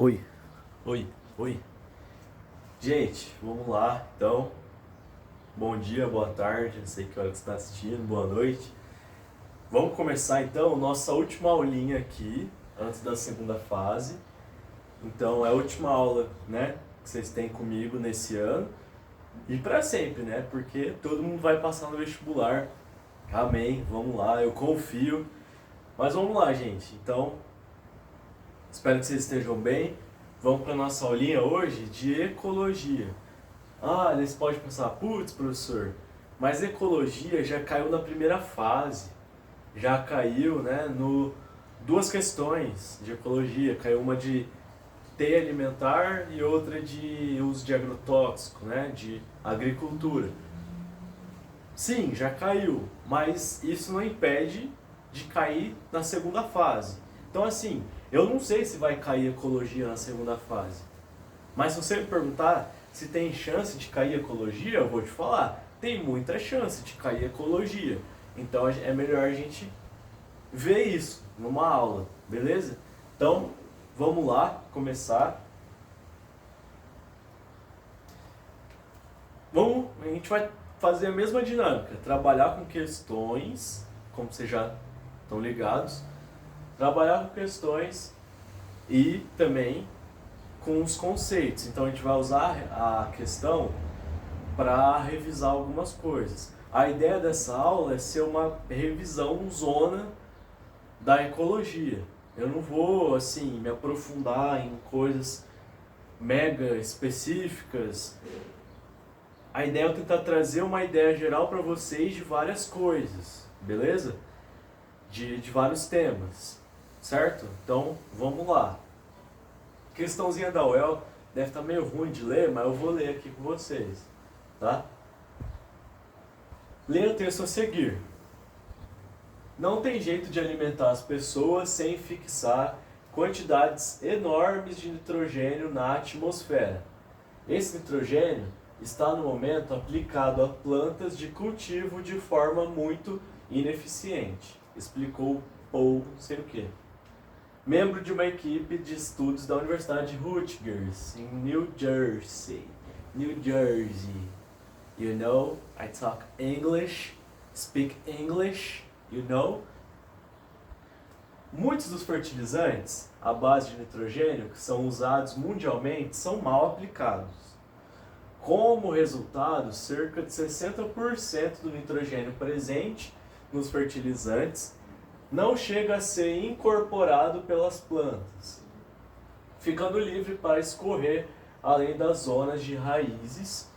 Oi, oi, oi. Gente, vamos lá. Então, bom dia, boa tarde, não sei que hora que você está assistindo, boa noite. Vamos começar então nossa última aulinha aqui, antes da segunda fase. Então, é a última aula, né, que vocês têm comigo nesse ano. E para sempre, né, porque todo mundo vai passar no vestibular. Amém, vamos lá, eu confio. Mas vamos lá, gente. Então, espero que vocês estejam bem. Vamos para nossa aulinha hoje de ecologia. Ah, eles podem pensar, putz, professor, mas ecologia já caiu na primeira fase. Já caiu, né, no duas questões de ecologia. Caiu uma de teia alimentar e outra de uso de agrotóxico, né, de agricultura. Sim, já caiu, mas isso não impede de cair na segunda fase. Então, assim, eu não sei se vai cair ecologia na segunda fase. Mas se você me perguntar se tem chance de cair ecologia, eu vou te falar, tem muita chance de cair ecologia. Então é melhor a gente ver isso numa aula, beleza? Então, vamos lá começar. A gente vai fazer a mesma dinâmica, trabalhar com questões, como vocês já estão ligados, trabalhar com questões e também com os conceitos. Então a gente vai usar a questão para revisar algumas coisas. A ideia dessa aula é ser uma revisão zona da ecologia. Eu não vou assim me aprofundar em coisas mega específicas. A ideia é tentar trazer uma ideia geral para vocês de várias coisas, beleza? De vários temas, certo? Então vamos lá. Questãozinha da UEL deve estar meio ruim de ler, mas eu vou ler aqui com vocês, tá? Leia o texto a seguir. Não tem jeito de alimentar as pessoas sem fixar quantidades enormes de nitrogênio na atmosfera. Esse nitrogênio está no momento aplicado a plantas de cultivo de forma muito ineficiente, explicou Paul não sei o quê. Membro de uma equipe de estudos da Universidade Rutgers, em New Jersey. New Jersey. You know, I talk English, speak English, you know. Muitos dos fertilizantes à base de nitrogênio que são usados mundialmente são mal aplicados. Como resultado, cerca de 60% do nitrogênio presente nos fertilizantes não chega a ser incorporado pelas plantas, ficando livre para escorrer além das zonas de raízes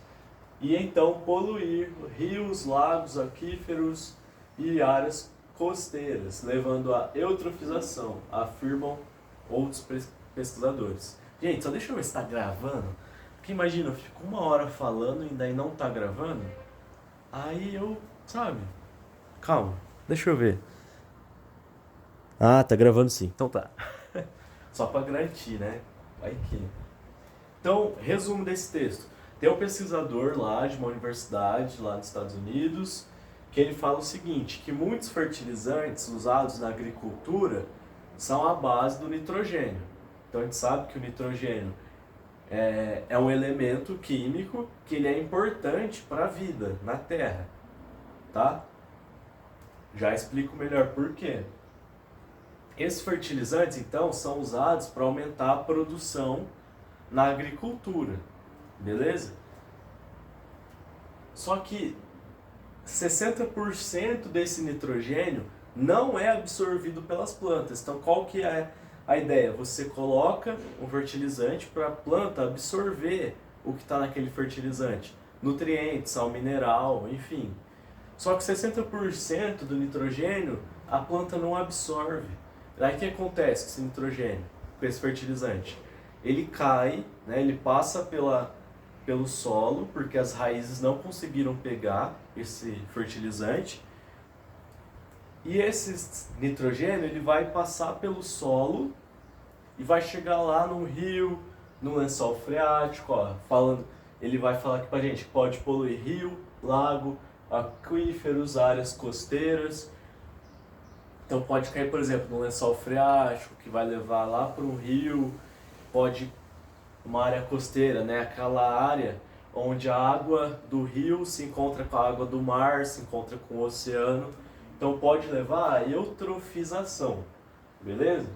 e então poluir rios, lagos, aquíferos e áreas costeiras, levando à eutrofização, afirmam outros pesquisadores. Gente, só deixa eu ver se está gravando, porque imagina, eu fico uma hora falando e daí não está gravando, aí eu, sabe, calma, deixa eu ver. Ah, tá gravando sim. Então tá. Só para garantir, né? Vai que. Então, resumo desse texto. Tem um pesquisador lá de uma universidade lá nos Estados Unidos que ele fala o seguinte, que muitos fertilizantes usados na agricultura são à base do nitrogênio. Então a gente sabe que o nitrogênio é um elemento químico que ele é importante para a vida na Terra, tá? Já explico melhor por quê. Esses fertilizantes, então, são usados para aumentar a produção na agricultura, beleza? Só que 60% desse nitrogênio não é absorvido pelas plantas. Então, qual que é a ideia? Você coloca um fertilizante para a planta absorver o que está naquele fertilizante. Nutrientes, sal mineral, enfim. Só que 60% do nitrogênio a planta não absorve. Aí o que acontece com esse nitrogênio, com esse fertilizante? Ele cai, né, ele passa pelo solo, porque as raízes não conseguiram pegar esse fertilizante. E esse nitrogênio ele vai passar pelo solo e vai chegar lá num rio, num lençol freático. Ele vai falar aqui pra gente que pode poluir rio, lago, aquíferos, áreas costeiras. Então pode cair, por exemplo, no lençol freático, que vai levar lá para um rio, pode, uma área costeira, né? Aquela área onde a água do rio se encontra com a água do mar, se encontra com o oceano. Então pode levar à eutrofização, beleza?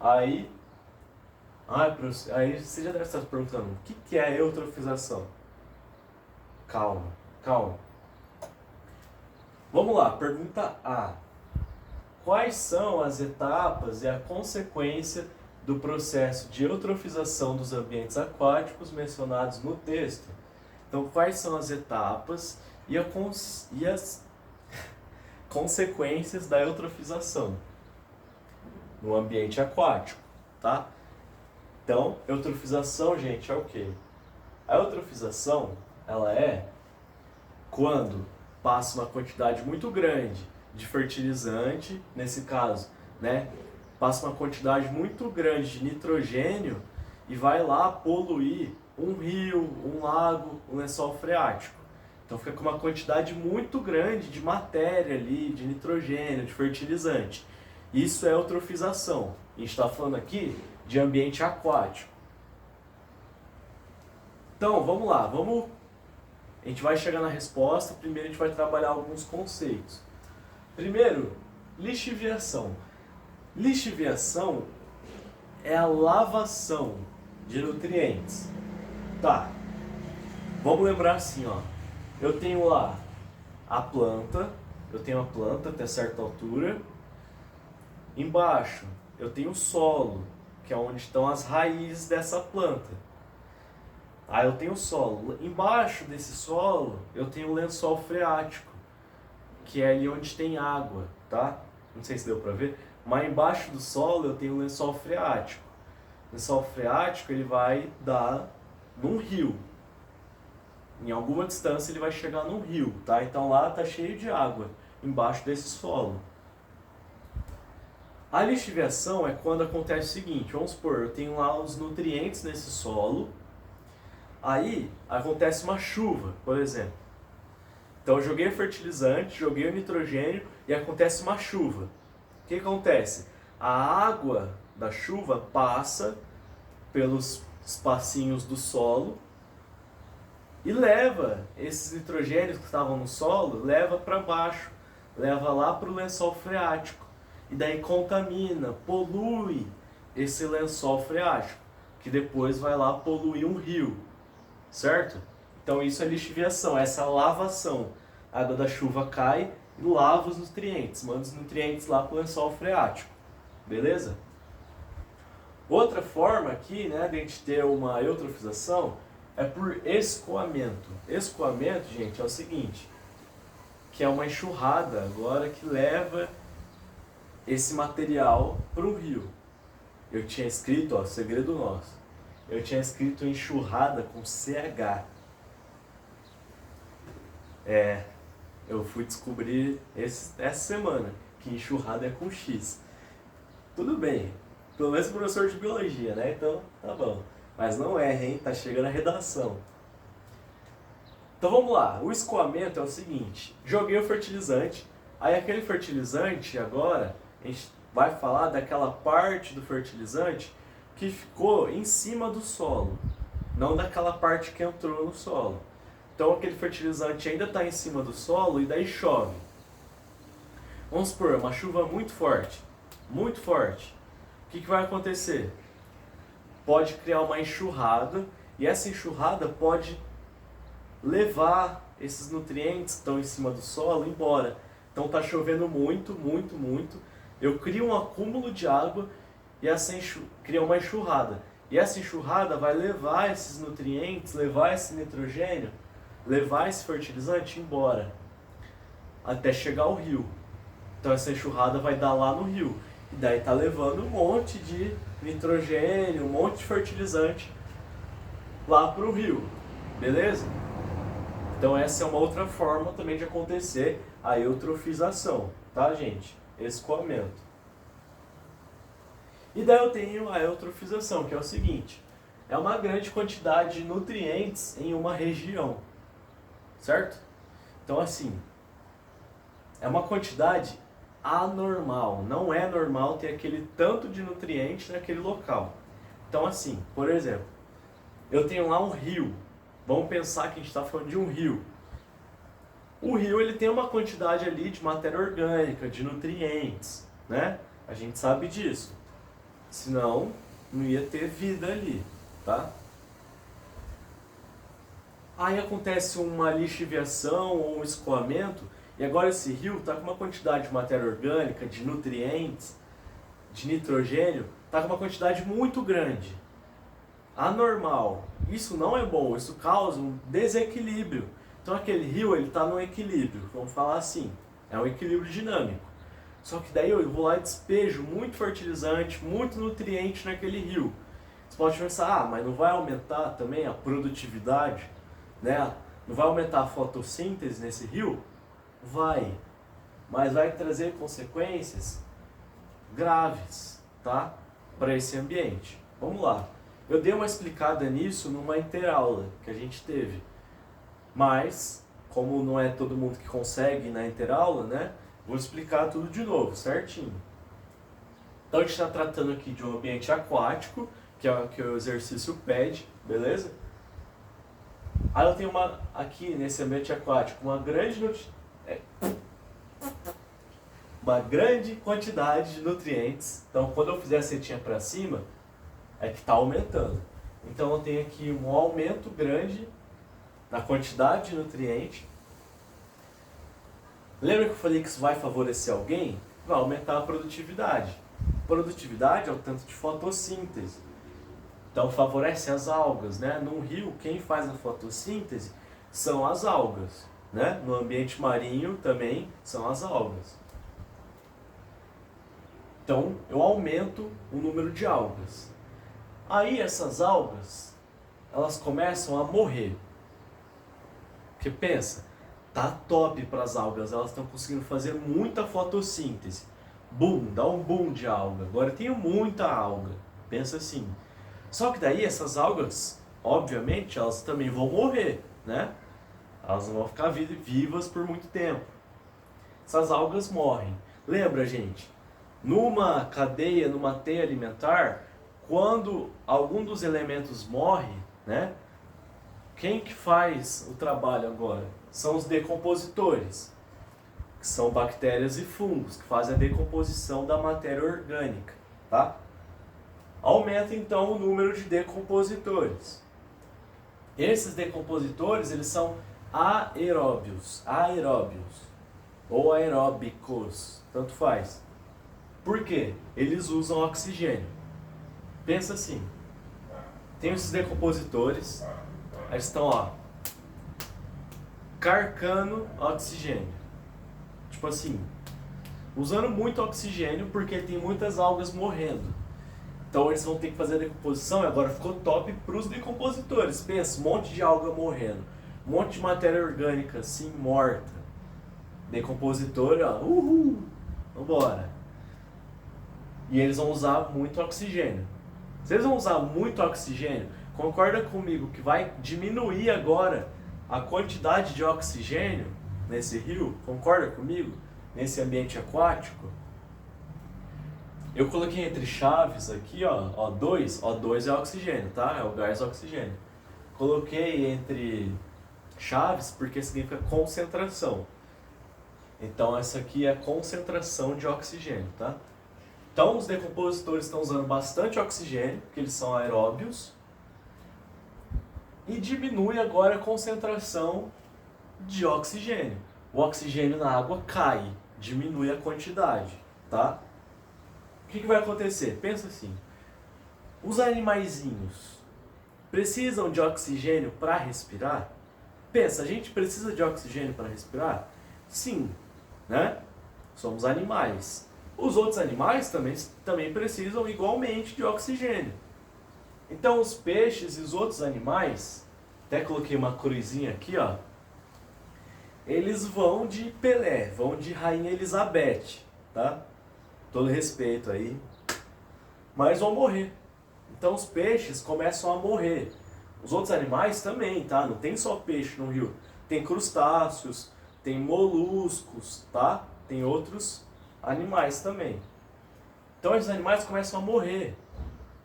Aí você já deve estar se perguntando, o que é a eutrofização? Calma, calma. Vamos lá, pergunta A. Quais são as etapas e a consequência do processo de eutrofização dos ambientes aquáticos mencionados no texto? Então, quais são as etapas e as consequências da eutrofização no ambiente aquático, tá? Então, eutrofização, gente, é o quê? A eutrofização, ela é quando passa uma quantidade muito grande de fertilizante, nesse caso, né? Passa uma quantidade muito grande de nitrogênio e vai lá poluir um rio, um lago, um lençol freático. Então fica com uma quantidade muito grande de matéria ali, de nitrogênio, de fertilizante. Isso é eutrofização. A gente está falando aqui de ambiente aquático. Então, vamos lá, a gente vai chegar na resposta. Primeiro a gente vai trabalhar alguns conceitos. Primeiro, lixiviação. Lixiviação é a lavação de nutrientes. Tá, vamos lembrar assim, ó. Eu tenho lá a planta até certa altura. Embaixo eu tenho o solo, que é onde estão as raízes dessa planta. Aí eu tenho o solo. Embaixo desse solo eu tenho o lençol freático, que é ali onde tem água, tá? Não sei se deu pra ver, mas embaixo do solo eu tenho o lençol freático. O lençol freático ele vai dar num rio. Em alguma distância ele vai chegar num rio, tá? Então lá tá cheio de água embaixo desse solo. A lixiviação é quando acontece o seguinte, vamos supor, eu tenho lá os nutrientes nesse solo, aí acontece uma chuva, por exemplo. Então eu joguei o fertilizante, joguei o nitrogênio e acontece uma chuva. O que acontece? A água da chuva passa pelos espacinhos do solo e leva esses nitrogênios que estavam no solo, leva para baixo, leva lá para o lençol freático. E daí contamina, polui esse lençol freático, que depois vai lá poluir um rio, certo? Então isso é lixiviação, essa lavação. A água da chuva cai e lava os nutrientes, manda os nutrientes lá para o lençol freático, beleza? Outra forma aqui, né, de a gente ter uma eutrofização é por escoamento. Escoamento, gente, é o seguinte, que é uma enxurrada agora que leva esse material para o rio. Eu tinha escrito, ó, segredo nosso, eu tinha escrito enxurrada com CH. Eu fui descobrir essa semana que enxurrada é com X. Tudo bem, pelo menos professor de biologia, né? Então, tá bom. Mas não erre, hein? Tá chegando a redação. Então vamos lá, o escoamento é o seguinte, joguei o fertilizante, aí aquele fertilizante agora, a gente vai falar daquela parte do fertilizante que ficou em cima do solo, não daquela parte que entrou no solo. Então aquele fertilizante ainda está em cima do solo e daí chove. Vamos supor, uma chuva muito forte, muito forte. O que vai acontecer? Pode criar uma enxurrada e essa enxurrada pode levar esses nutrientes que estão em cima do solo embora. Então está chovendo muito, muito, muito. Eu crio um acúmulo de água e cria uma enxurrada. E essa enxurrada vai levar esses nutrientes, levar esse nitrogênio, levar esse fertilizante embora, até chegar ao rio. Então essa enxurrada vai dar lá no rio. E daí tá levando um monte de nitrogênio, um monte de fertilizante lá pro rio. Beleza? Então essa é uma outra forma também de acontecer a eutrofização, tá, gente? Escoamento. E daí eu tenho a eutrofização, que é o seguinte, é uma grande quantidade de nutrientes em uma região, certo? Então assim, é uma quantidade anormal, não é normal ter aquele tanto de nutriente naquele local. Então assim, por exemplo, eu tenho lá um rio. Vamos pensar que a gente está falando de um rio. O rio ele tem uma quantidade ali de matéria orgânica, de nutrientes, né? A gente sabe disso. Senão, não ia ter vida ali, tá? Aí acontece uma lixiviação ou um escoamento, e agora esse rio está com uma quantidade de matéria orgânica, de nutrientes, de nitrogênio, está com uma quantidade muito grande. Anormal. Isso não é bom, isso causa um desequilíbrio. Então aquele rio ele está no equilíbrio, vamos falar assim, é um equilíbrio dinâmico. Só que daí eu vou lá e despejo muito fertilizante, muito nutriente naquele rio. Você pode pensar, mas não vai aumentar também a produtividade, né? Não vai aumentar a fotossíntese nesse rio? Vai, mas vai trazer consequências graves, tá? Para esse ambiente. Vamos lá. Eu dei uma explicada nisso numa interaula que a gente teve. Mas, como não é todo mundo que consegue ir na interaula, né? Vou explicar tudo de novo, certinho. Então a gente está tratando aqui de um ambiente aquático, que é o que o exercício pede, beleza? Aí eu tenho aqui nesse ambiente aquático uma grande quantidade de nutrientes. Então quando eu fizer a setinha para cima, é que está aumentando. Então eu tenho aqui um aumento grande na quantidade de nutriente. Lembra que eu falei que isso vai favorecer alguém? Vai aumentar a produtividade. Produtividade é o tanto de fotossíntese. Então favorece as algas, né? No rio, quem faz a fotossíntese são as algas, né? No ambiente marinho também são as algas. Então eu aumento o número de algas. Aí essas algas, elas começam a morrer. Porque pensa, tá top para as algas, elas estão conseguindo fazer muita fotossíntese. Boom, dá um boom de alga. Agora eu tenho muita alga. Pensa assim. Só que daí essas algas, obviamente, elas também vão morrer, né? Elas não vão ficar vivas por muito tempo. Essas algas morrem. Lembra, gente? Numa cadeia, numa teia alimentar, quando algum dos elementos morre, né? Quem que faz o trabalho agora? São os decompositores, que são bactérias e fungos, que fazem a decomposição da matéria orgânica, tá? Aumenta então o número de decompositores. Esses decompositores, eles são aeróbios, ou aeróbicos, tanto faz. Por quê? Eles usam oxigênio. Pensa assim, tem esses decompositores, eles estão ó, carcando oxigênio. Tipo assim, usando muito oxigênio porque tem muitas algas morrendo. Então eles vão ter que fazer a decomposição e agora ficou top para os decompositores. Pensa, um monte de alga morrendo, um monte de matéria orgânica assim morta. Decompositor, ó, vambora. E eles vão usar muito oxigênio. Se eles vão usar muito oxigênio, concorda comigo que vai diminuir agora a quantidade de oxigênio nesse rio? Concorda comigo? Nesse ambiente aquático? Eu coloquei entre chaves aqui, ó, O2. O2 é oxigênio, tá? É o gás oxigênio. Coloquei entre chaves porque significa concentração. Então essa aqui é a concentração de oxigênio, tá? Então os decompositores estão usando bastante oxigênio, porque eles são aeróbios. E diminui agora a concentração de oxigênio. O oxigênio na água cai, diminui a quantidade, tá? O que vai acontecer? Pensa assim, os animaizinhos precisam de oxigênio para respirar? Pensa, a gente precisa de oxigênio para respirar? Sim, né? Somos animais. Os outros animais também precisam igualmente de oxigênio. Então os peixes e os outros animais, até coloquei uma cruzinha aqui, ó, eles vão de Pelé, vão de Rainha Elizabeth, tá? Todo respeito aí, mas vão morrer. Então os peixes começam a morrer. Os outros animais também, tá? Não tem só peixe no rio. Tem crustáceos, tem moluscos, tá? Tem outros animais também. Então esses animais começam a morrer,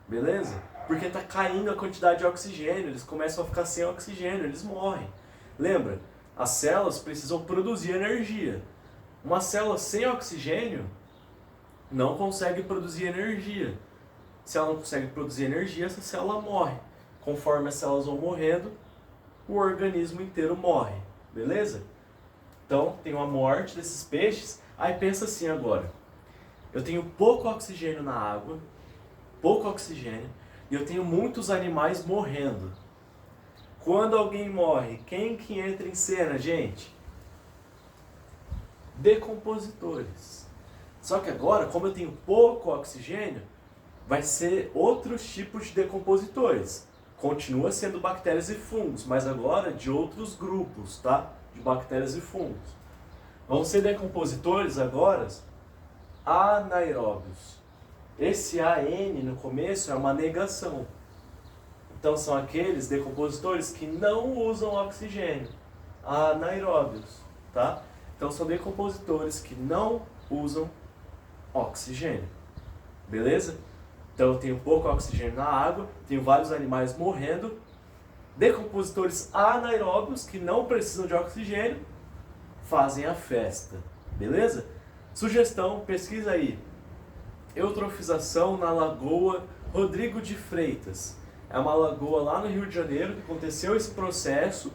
beleza? Porque está caindo a quantidade de oxigênio, eles começam a ficar sem oxigênio, eles morrem. Lembra? As células precisam produzir energia. Uma célula sem oxigênio não consegue produzir energia. Se ela não consegue produzir energia, essa célula morre. Conforme as células vão morrendo, o organismo inteiro morre. Beleza? Então, tem uma morte desses peixes. Aí pensa assim agora. Eu tenho pouco oxigênio na água, pouco oxigênio, e eu tenho muitos animais morrendo. Quando alguém morre, quem que entra em cena, gente? Decompositores. Só que agora, como eu tenho pouco oxigênio, vai ser outros tipos de decompositores. Continua sendo bactérias e fungos, mas agora de outros grupos, tá? De bactérias e fungos. Vão ser decompositores agora anaeróbios. Esse AN no começo é uma negação. Então são aqueles decompositores que não usam oxigênio, anaeróbios, tá? Então são decompositores que não usam oxigênio, beleza? Então eu tenho pouco oxigênio na água, tenho vários animais morrendo, decompositores anaeróbios que não precisam de oxigênio, fazem a festa, beleza? Sugestão, pesquisa aí, eutrofização na Lagoa Rodrigo de Freitas. É uma lagoa lá no Rio de Janeiro que aconteceu esse processo.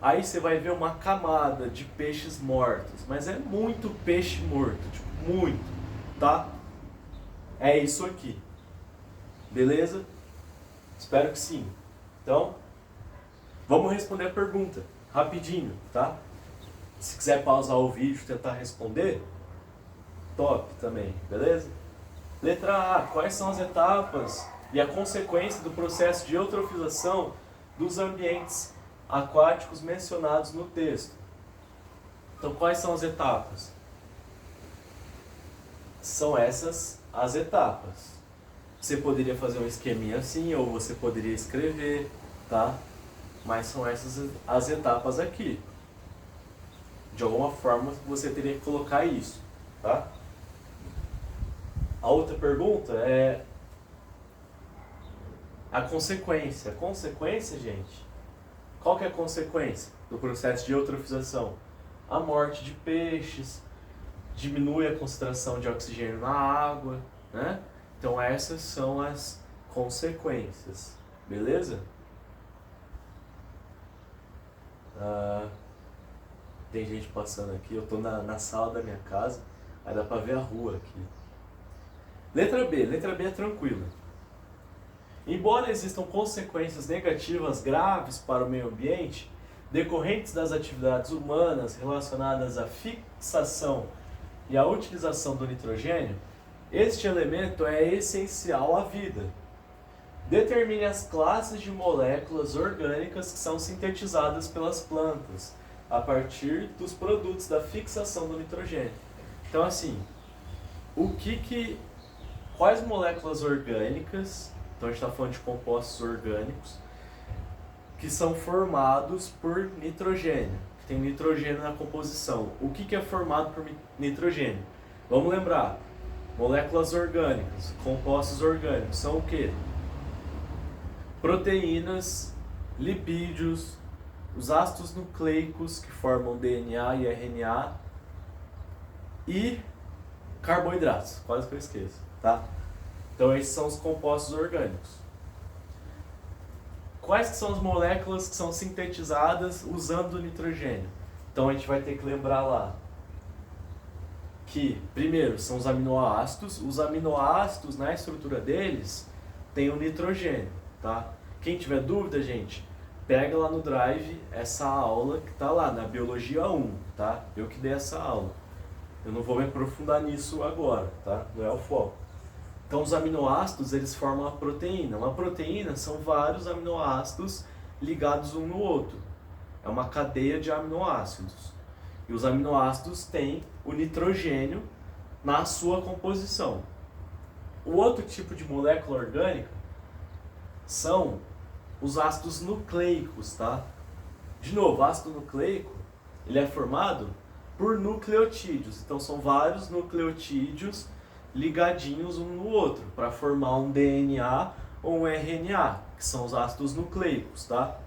Aí você vai ver uma camada de peixes mortos, mas é muito peixe morto, tipo, muito, tá? É isso aqui, beleza? Espero que sim. Então, vamos responder a pergunta, rapidinho, tá? Se quiser pausar o vídeo e tentar responder, top também, beleza? Letra A, quais são as etapas e a consequência do processo de eutrofização dos ambientes aquáticos mencionados no texto? Então, quais são as etapas? São essas as etapas. Você poderia fazer um esqueminha assim, ou você poderia escrever, tá? Mas são essas as etapas aqui. De alguma forma, você teria que colocar isso, tá? A outra pergunta é a consequência. A consequência, gente, qual que é a consequência do processo de eutrofização? A morte de peixes, diminui a concentração de oxigênio na água, né? Então essas são as consequências, beleza? Tem gente passando aqui, eu tô na sala da minha casa, aí dá pra ver a rua aqui. Letra B é tranquila. Embora existam consequências negativas graves para o meio ambiente, decorrentes das atividades humanas relacionadas à fixação e à utilização do nitrogênio, este elemento é essencial à vida. Determine as classes de moléculas orgânicas que são sintetizadas pelas plantas, a partir dos produtos da fixação do nitrogênio. Então, assim, quais moléculas orgânicas, então a gente está falando de compostos orgânicos, que são formados por nitrogênio, que tem nitrogênio na composição. O que é formado por nitrogênio? Vamos lembrar, moléculas orgânicas, compostos orgânicos, são o quê? Proteínas, lipídios, os ácidos nucleicos que formam DNA e RNA e carboidratos, quase que eu esqueço, tá? Então esses são os compostos orgânicos. Quais que são as moléculas que são sintetizadas usando o nitrogênio? Então a gente vai ter que lembrar lá que, primeiro, são os aminoácidos. Os aminoácidos, na estrutura deles, tem o nitrogênio, tá? Quem tiver dúvida, gente, pega lá no Drive essa aula que tá lá, na Biologia 1, tá? Eu que dei essa aula. Eu não vou me aprofundar nisso agora, tá? Não é o foco. Então os aminoácidos, eles formam a proteína. Uma proteína são vários aminoácidos ligados um no outro. É uma cadeia de aminoácidos. E os aminoácidos têm o nitrogênio na sua composição. O outro tipo de molécula orgânica são os ácidos nucleicos, tá? De novo, ácido nucleico, ele é formado por nucleotídeos. Então são vários nucleotídeos ligadinhos um no outro para formar um DNA ou um RNA, que são os ácidos nucleicos, tá?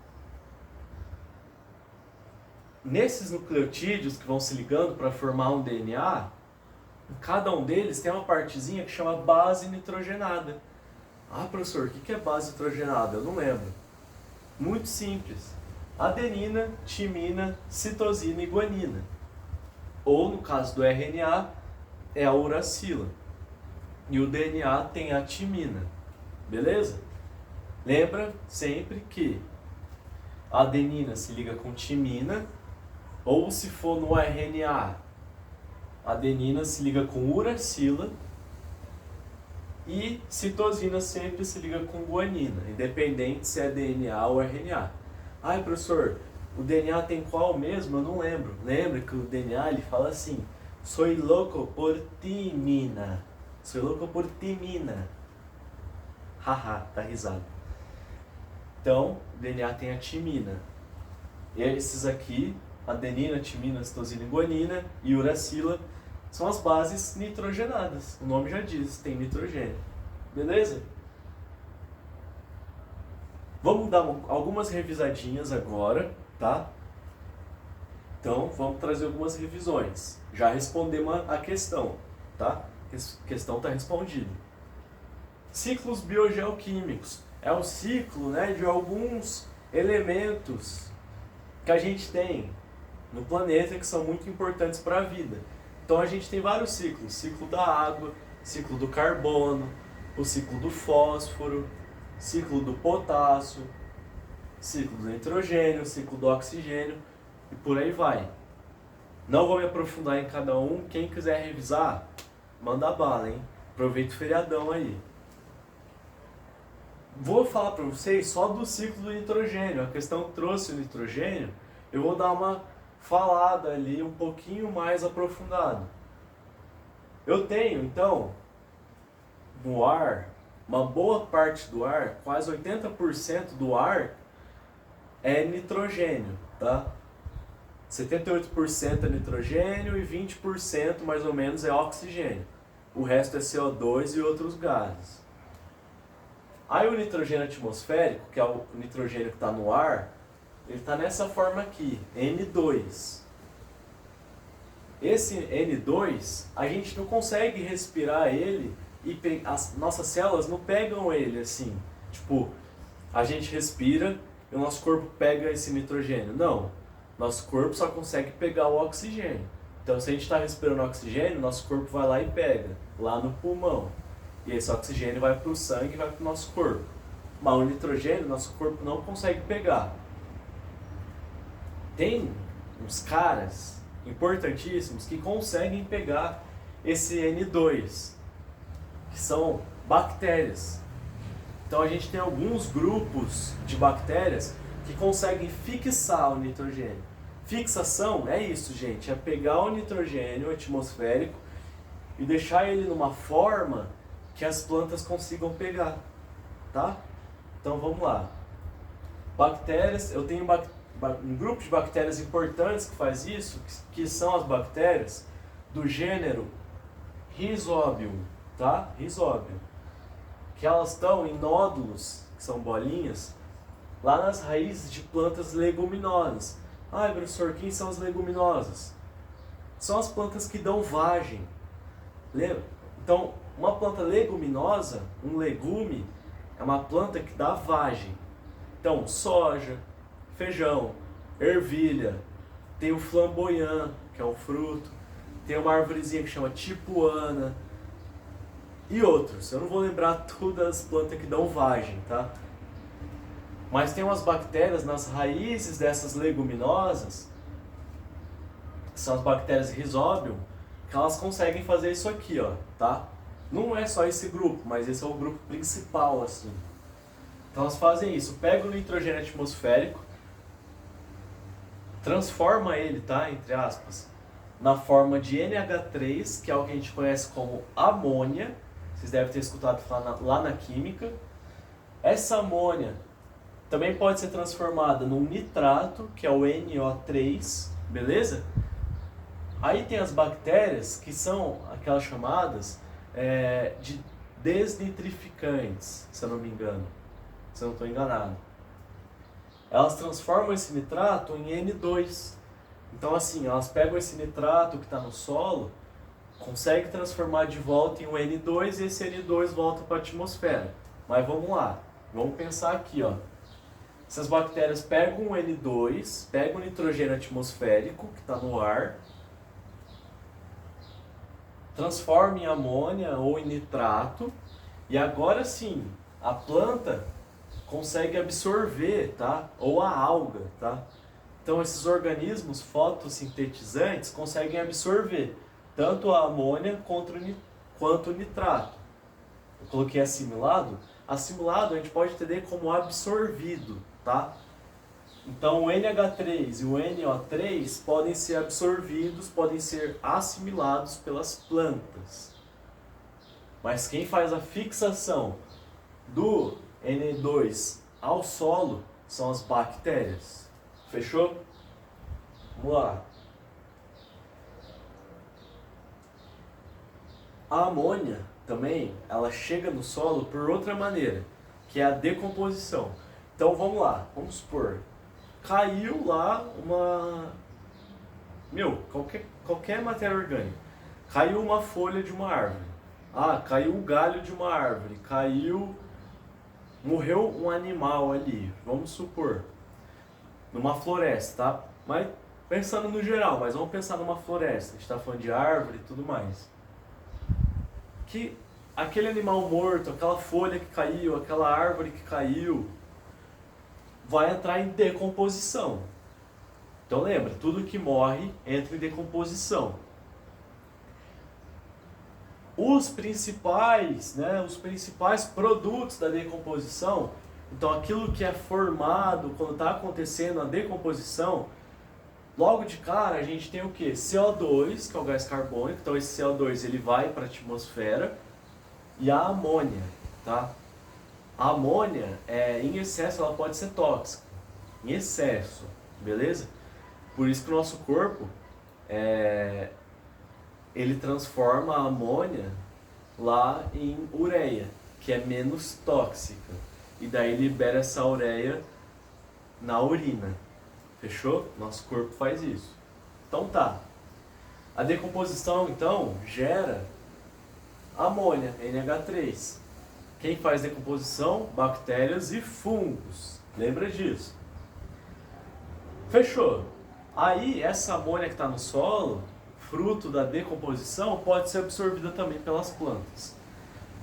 Nesses nucleotídeos que vão se ligando para formar um DNA, cada um deles tem uma partezinha que chama base nitrogenada. Ah, professor, o que é base nitrogenada? Eu não lembro. Muito simples. Adenina, timina, citosina e guanina. Ou, no caso do RNA, é a uracila. E o DNA tem a timina. Beleza? Lembra sempre que a adenina se liga com timina, ou se for no RNA, a adenina se liga com uracila e citosina sempre se liga com guanina, independente se é DNA ou RNA. Ai, professor, o DNA tem qual mesmo? Eu não lembro. Lembra que o DNA ele fala assim: soy loco por timina. Soy loco por timina. Haha, tá risado. Então, o DNA tem a timina. E esses aqui, adenina, timina, citosina e guanina e uracila, são as bases nitrogenadas. O nome já diz, tem nitrogênio. Beleza? Vamos dar algumas revisadinhas agora, tá? Então, vamos trazer algumas revisões. Já respondemos a questão, tá? A questão está respondida. Ciclos biogeoquímicos. É o ciclo, né, de alguns elementos que a gente tem no planeta que são muito importantes para a vida. Então a gente tem vários ciclos: ciclo da água, ciclo do carbono, o ciclo do fósforo, ciclo do potássio, ciclo do nitrogênio, ciclo do oxigênio e por aí vai. Não vou me aprofundar em cada um. Quem quiser revisar, manda bala, hein? Aproveita o feriadão aí. Vou falar para vocês só do ciclo do nitrogênio. A questão trouxe o nitrogênio, eu vou dar uma falada ali um pouquinho mais aprofundado. Eu tenho, então, no ar, uma boa parte do ar, quase 80% do ar é nitrogênio, tá? 78% é nitrogênio e 20% mais ou menos é oxigênio. O resto é CO2 e outros gases. Aí o nitrogênio atmosférico, que é o nitrogênio que está no ar, ele está nessa forma aqui, N2. Esse N2, a gente não consegue respirar ele e as nossas células não pegam ele assim. Tipo, a gente respira e o nosso corpo pega esse nitrogênio. Não, nosso corpo só consegue pegar o oxigênio. Então, se a gente está respirando oxigênio, nosso corpo vai lá e pega, lá no pulmão. E esse oxigênio vai para o sangue e vai para o nosso corpo. Mas o nitrogênio, nosso corpo não consegue pegar. Tem uns caras importantíssimos que conseguem pegar esse N2, que são bactérias. Então a gente tem alguns grupos de bactérias que conseguem fixar o nitrogênio. Fixação é isso, gente, é pegar o nitrogênio atmosférico e deixar ele numa forma que as plantas consigam pegar, tá? Então vamos lá. Bactérias, eu tenho um grupo de bactérias importantes que faz isso, que são as bactérias do gênero Rhizobium, tá? Rhizobium. Que elas estão em nódulos, que são bolinhas, lá nas raízes de plantas leguminosas. Ai, professor, quem são as leguminosas? São as plantas que dão vagem. Lembra? Então, uma planta leguminosa, um legume, é uma planta que dá vagem. Então, soja, feijão, ervilha, tem o flamboyant, que é um fruto, tem uma arvorezinha que chama tipuana e outros. Eu não vou lembrar todas as plantas que dão vagem, tá? Mas tem umas bactérias nas raízes dessas leguminosas, que são as bactérias Rhizobium, que elas conseguem fazer isso aqui, ó, tá? Não é só esse grupo, mas esse é o grupo principal, assim. Então elas fazem isso, pegam o nitrogênio atmosférico, transforma ele, tá, entre aspas, na forma de NH3, que é o que a gente conhece como amônia. Vocês devem ter escutado falar lá na química. Essa amônia também pode ser transformada num nitrato, que é o NO3, beleza? Aí tem as bactérias, que são aquelas chamadas de desnitrificantes, se eu não me engano, se eu não estou enganado. Elas transformam esse nitrato em N2. Então assim, elas pegam esse nitrato que está no solo, conseguem transformar de volta em um N2 e esse N2 volta para a atmosfera. Mas vamos lá, vamos pensar aqui, ó. Essas bactérias pegam o N2, pegam o nitrogênio atmosférico que está no ar, transformam em amônia ou em nitrato, e agora sim, a planta consegue absorver, tá? Ou a alga, tá? Então esses organismos fotossintetizantes conseguem absorver tanto a amônia quanto o nitrato. Eu coloquei assimilado. Assimilado a gente pode entender como absorvido, tá? Então o NH3 e o NO3 podem ser absorvidos, podem ser assimilados pelas plantas. Mas quem faz a fixação do N2 ao solo são as bactérias. Fechou? Vamos lá. A amônia também, ela chega no solo por outra maneira, que é a decomposição. Então vamos lá, vamos supor, caiu lá qualquer matéria orgânica. Caiu uma folha de uma árvore. Caiu o galho de uma árvore. Morreu um animal ali, vamos supor, numa floresta, tá? Mas pensando no geral, mas vamos pensar numa floresta. A gente está falando de árvore e tudo mais. Que aquele animal morto, aquela folha que caiu, aquela árvore que caiu, vai entrar em decomposição. Então lembra, tudo que morre entra em decomposição. Os principais produtos da decomposição, então aquilo que é formado quando está acontecendo a decomposição, logo de cara a gente tem o que? CO2, que é o gás carbônico, então esse CO2 ele vai para a atmosfera, e a amônia, tá? A amônia, em excesso, ela pode ser tóxica, em excesso, beleza? Por isso que o nosso corpo, ele transforma a amônia lá em ureia, que é menos tóxica, e daí libera essa ureia na urina. Fechou? Nosso corpo faz isso. Então tá. A decomposição, então, gera amônia, NH3. Quem faz decomposição? Bactérias e fungos. Lembra disso. Fechou. Aí, essa amônia que está no solo, fruto da decomposição, pode ser absorvida também pelas plantas.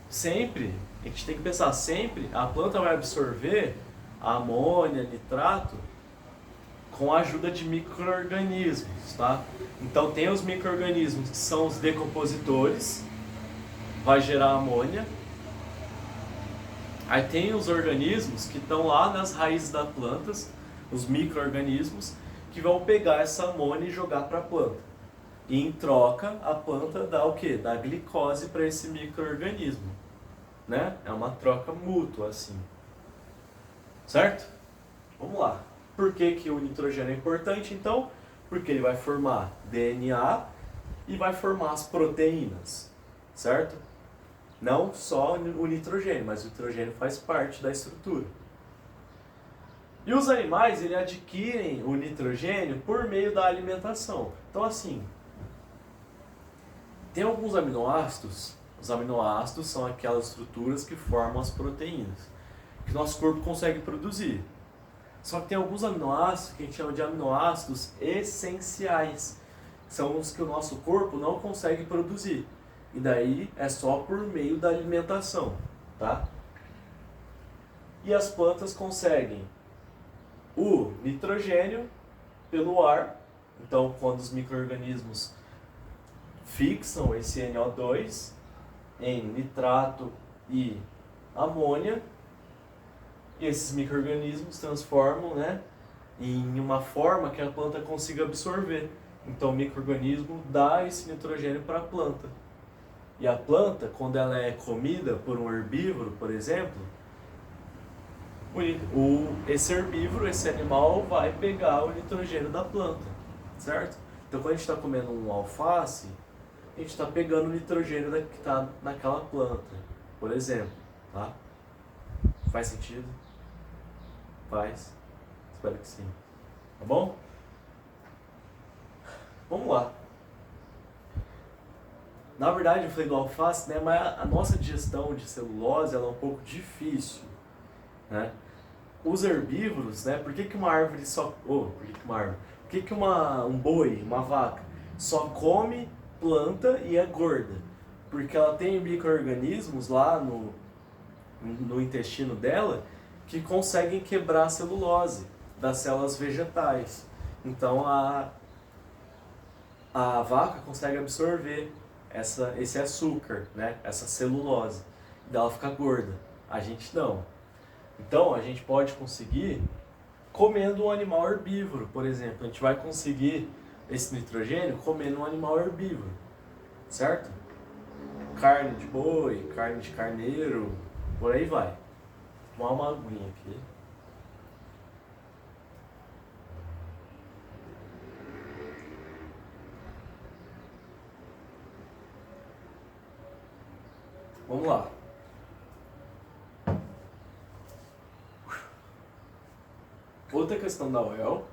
Sempre, a gente tem que pensar, sempre a planta vai absorver a amônia, nitrato, com a ajuda de micro-organismos, tá? Então tem os micro-organismos que são os decompositores, vai gerar amônia. Aí tem os organismos que estão lá nas raízes das plantas, os micro-organismos, que vão pegar essa amônia e jogar para a planta. E em troca, a planta dá o quê? Dá glicose para esse micro-organismo, né? É uma troca mútua, assim. Certo? Vamos lá. Por que o nitrogênio é importante, então? Porque ele vai formar DNA e vai formar as proteínas, certo? Não só o nitrogênio, mas o nitrogênio faz parte da estrutura. E os animais, eles adquirem o nitrogênio por meio da alimentação. Então, assim, tem alguns aminoácidos. Os aminoácidos são aquelas estruturas que formam as proteínas, que nosso corpo consegue produzir. Só que tem alguns aminoácidos que a gente chama de aminoácidos essenciais. São os que o nosso corpo não consegue produzir. E daí é só por meio da alimentação, tá? E as plantas conseguem o nitrogênio pelo ar. Então, quando os micro-organismos fixam esse NO2 em nitrato e amônia, e esses micro-organismos transformam, né, em uma forma que a planta consiga absorver. Então o micro-organismo dá esse nitrogênio para a planta. E a planta, quando ela é comida por um herbívoro, por exemplo, esse herbívoro, esse animal, vai pegar o nitrogênio da planta, certo? Então quando a gente está comendo um alface, a gente está pegando o nitrogênio que está naquela planta. por exemplo, tá? Faz sentido? Faz? Espero que sim. Tá bom? Vamos lá. Na verdade, eu falei do alface, né? Mas a nossa digestão de celulose ela é um pouco difícil, né? Os herbívoros, né? Por que que uma árvore só... por que que uma árvore? Por que que um boi, uma vaca, só come planta e é gorda? Porque ela tem micro-organismos lá no intestino dela que conseguem quebrar a celulose das células vegetais. Então a vaca consegue absorver esse açúcar, né? Essa celulose, e ela fica gorda. A gente não. Então a gente pode conseguir comendo um animal herbívoro, por exemplo. A gente vai conseguir esse nitrogênio comendo um animal herbívoro, certo? Carne de boi, carne de carneiro, por aí vai. Vou tomar uma aguinha aqui. Vamos lá. Outra questão da UEL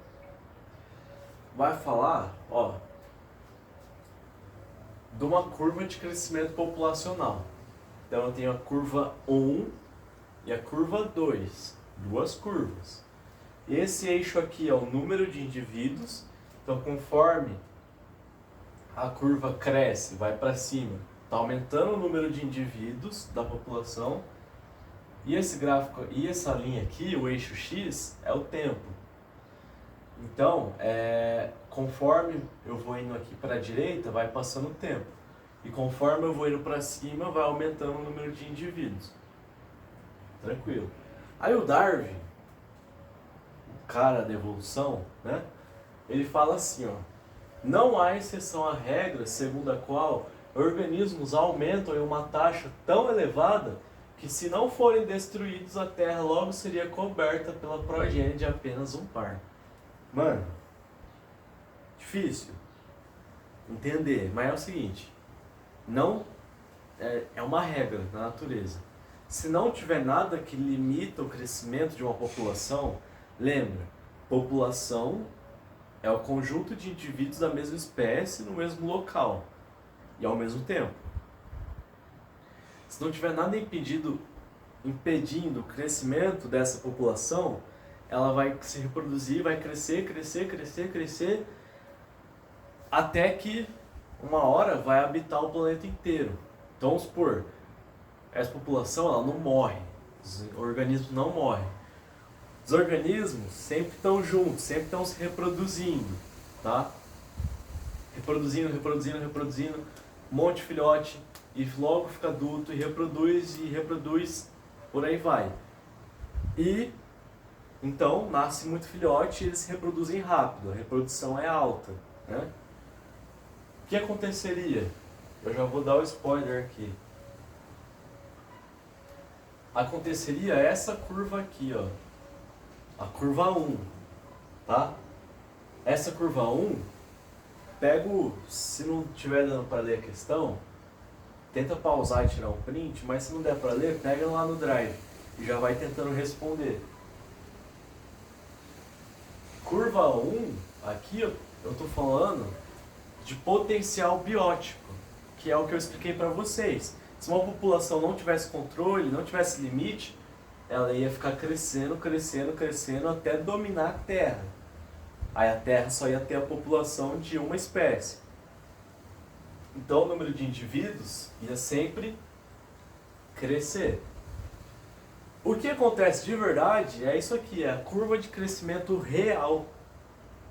vai falar, ó, de uma curva de crescimento populacional. Então eu tenho a curva 1 e a curva 2, duas curvas. Esse eixo aqui é o número de indivíduos, então conforme a curva cresce, vai para cima, está aumentando o número de indivíduos da população. E esse gráfico, e essa linha aqui, o eixo X, é o tempo. Então, conforme eu vou indo aqui para a direita, vai passando o tempo. E conforme eu vou indo para cima, vai aumentando o número de indivíduos. Tranquilo. Aí o Darwin, o cara da evolução, né? Ele fala assim, ó. Não há exceção à regra segundo a qual organismos aumentam em uma taxa tão elevada que, se não forem destruídos, a Terra logo seria coberta pela progênie de apenas um par. Mano, difícil entender, mas é o seguinte, não é uma regra na natureza. Se não tiver nada que limita o crescimento de uma população, lembra, população é o conjunto de indivíduos da mesma espécie no mesmo local e ao mesmo tempo. Se não tiver nada impedindo o crescimento dessa população, ela vai se reproduzir, vai crescer, até que uma hora vai habitar o planeta inteiro. Então vamos supor, essa população ela não morre, os organismos não morrem. Os organismos sempre estão juntos, sempre estão se reproduzindo, tá? Reproduzindo, um monte de filhote, e logo fica adulto, e reproduz, por aí vai. E então nasce muito filhote e eles se reproduzem rápido, a reprodução é alta, né? O que aconteceria? Eu já vou dar o spoiler aqui. Aconteceria essa curva aqui, ó. A curva 1, tá? Essa curva 1, se não tiver dando para ler a questão, tenta pausar e tirar um print, mas se não der para ler, pega lá no Drive e já vai tentando responder. Curva 1, aqui eu estou falando de potencial biótico, que é o que eu expliquei para vocês. Se uma população não tivesse controle, não tivesse limite, ela ia ficar crescendo até dominar a Terra. Aí a Terra só ia ter a população de uma espécie. Então o número de indivíduos ia sempre crescer. O que acontece de verdade é isso aqui, é a curva de crescimento real.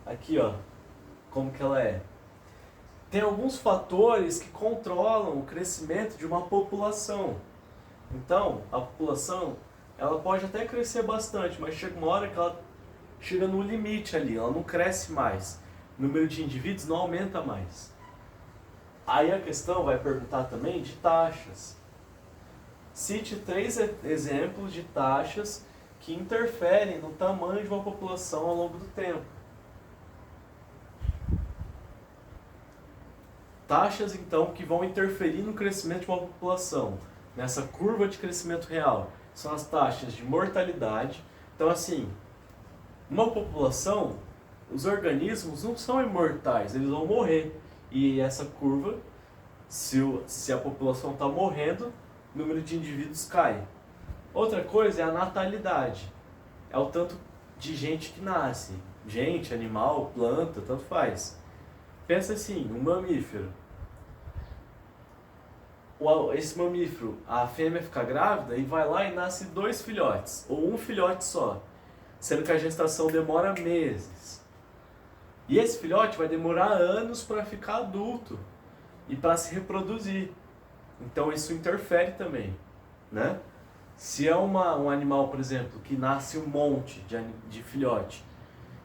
Aqui, ó, como que ela é. Tem alguns fatores que controlam o crescimento de uma população. Então, a população, ela pode até crescer bastante, mas chega uma hora que ela chega no limite ali, ela não cresce mais. O número de indivíduos não aumenta mais. Aí a questão vai perguntar também de taxas. Cite 3 exemplos de taxas que interferem no tamanho de uma população ao longo do tempo. Taxas, então, que vão interferir no crescimento de uma população. nessa curva de crescimento real são as taxas de mortalidade. Então, assim, uma população, os organismos não são imortais, eles vão morrer. E essa curva, se a população está morrendo, o número de indivíduos cai. Outra coisa é a natalidade. É o tanto de gente que nasce. Gente, animal, planta, tanto faz. Pensa assim, um mamífero. Esse mamífero, a fêmea fica grávida e vai lá e nasce 2 filhotes, ou um filhote só. Sendo que a gestação demora meses. E esse filhote vai demorar anos para ficar adulto e para se reproduzir. Então isso interfere também, né? Se é um animal, por exemplo, que nasce um monte de filhote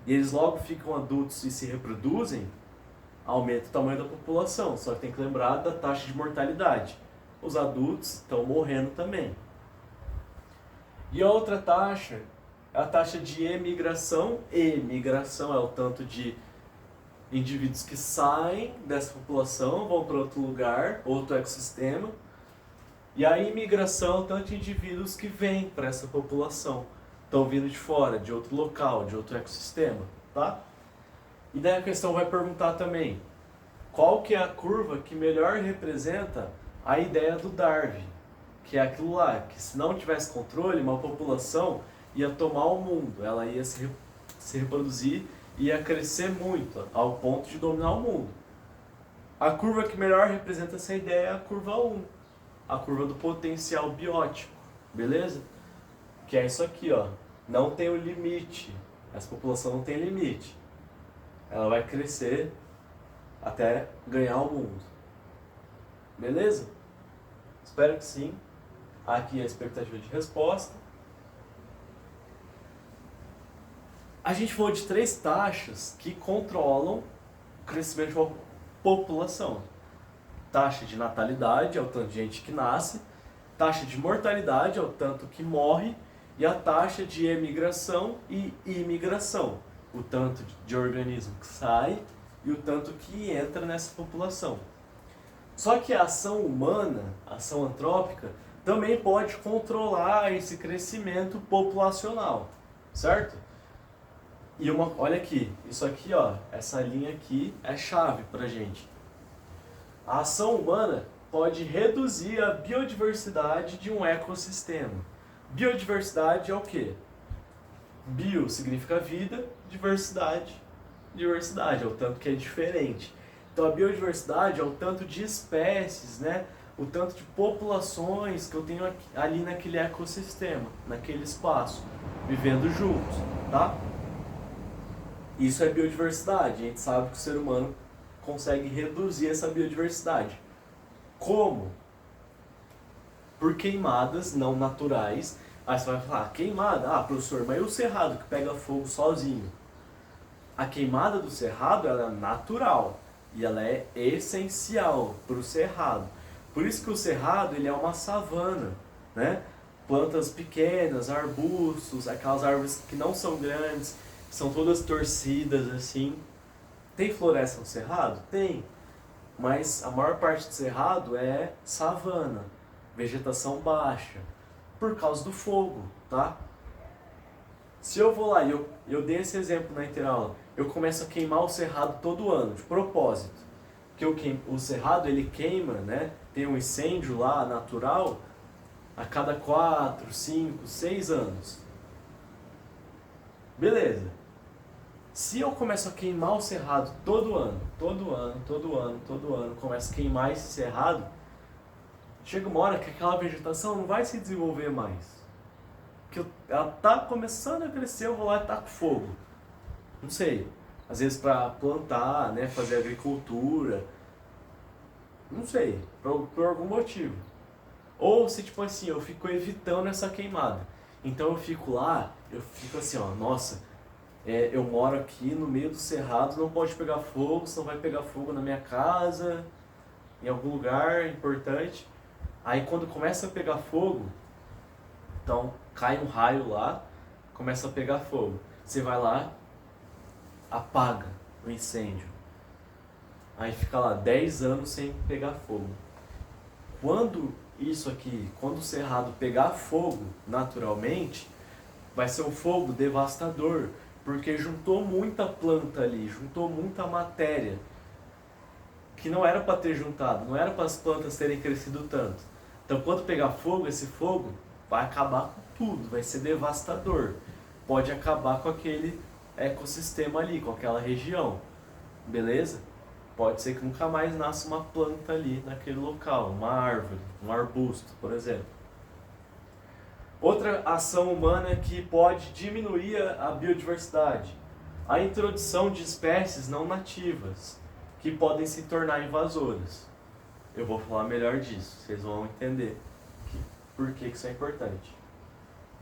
e eles logo ficam adultos e se reproduzem, aumenta o tamanho da população. Só que tem que lembrar da taxa de mortalidade. Os adultos estão morrendo também. E a outra taxa é a taxa de emigração. Emigração é o tanto de indivíduos que saem dessa população, vão para outro lugar, outro ecossistema. E a imigração é o tanto de indivíduos que vêm para essa população. Estão vindo de fora, de outro local, de outro ecossistema, tá? E daí a questão vai perguntar também, qual que é a curva que melhor representa a ideia do Darwin? Que é aquilo lá, que se não tivesse controle, uma população ia tomar o mundo, ela ia se reproduzir, ia crescer muito, ao ponto de dominar o mundo. A curva que melhor representa essa ideia é a curva 1, a curva do potencial biótico, beleza? Que é isso aqui, ó, não tem o limite, essa população não tem limite. Ela vai crescer até ganhar o mundo. Beleza? Espero que sim. Aqui é a expectativa de resposta. A gente falou de 3 taxas que controlam o crescimento de uma população. Taxa de natalidade, é o tanto de gente que nasce. Taxa de mortalidade, é o tanto que morre. E a taxa de emigração e imigração, o tanto de organismo que sai e o tanto que entra nessa população. Só que a ação humana, a ação antrópica, também pode controlar esse crescimento populacional, certo? E olha aqui, isso aqui, ó, essa linha aqui é chave pra gente. A ação humana pode reduzir a biodiversidade de um ecossistema. Biodiversidade é o quê? Bio significa vida, diversidade, diversidade, é o tanto que é diferente. Então a biodiversidade é o tanto de espécies, né? O tanto de populações que eu tenho ali naquele ecossistema, naquele espaço, vivendo juntos, tá? Isso é biodiversidade, a gente sabe que o ser humano consegue reduzir essa biodiversidade. Como? Por queimadas não naturais. Aí você vai falar, queimada? Ah, professor, mas e o cerrado que pega fogo sozinho? A queimada do cerrado ela é natural e ela é essencial para o cerrado. Por isso que o cerrado ele é uma savana, né? Plantas pequenas, arbustos, aquelas árvores que não são grandes, são todas torcidas assim. Tem floresta no cerrado? Tem. Mas a maior parte do cerrado é savana, vegetação baixa, por causa do fogo, tá? Se eu vou lá e eu dei esse exemplo na interaula, eu começo a queimar o cerrado todo ano, de propósito. Porque o cerrado ele queima, né? Tem um incêndio lá natural a cada 4, 5, 6 anos. Beleza. Se eu começo a queimar o cerrado todo ano, começo a queimar esse cerrado, chega uma hora que aquela vegetação não vai se desenvolver mais. Porque ela tá começando a crescer, eu vou lá e taco fogo. Não sei. Às vezes para plantar, né, fazer agricultura. Não sei, por algum motivo. Ou se tipo assim, eu fico evitando essa queimada. Então eu fico lá, eu fico assim, ó, nossa, eu moro aqui no meio do cerrado, não pode pegar fogo, senão vai pegar fogo na minha casa, em algum lugar importante. Aí quando começa a pegar fogo, então cai um raio lá, começa a pegar fogo. Você vai lá, apaga o incêndio. Aí fica lá 10 anos sem pegar fogo. Quando isso aqui, quando o cerrado pegar fogo naturalmente, vai ser um fogo devastador, porque juntou muita planta ali, juntou muita matéria que não era para ter juntado, não era para as plantas terem crescido tanto. Então, quando pegar fogo, esse fogo vai acabar com tudo, vai ser devastador. Pode acabar com aquele ecossistema ali, com aquela região, beleza? Pode ser que nunca mais nasça uma planta ali naquele local, uma árvore, um arbusto, por exemplo. Outra ação humana que pode diminuir a biodiversidade, a introdução de espécies não nativas, que podem se tornar invasoras. Eu vou falar melhor disso, vocês vão entender por que isso é importante.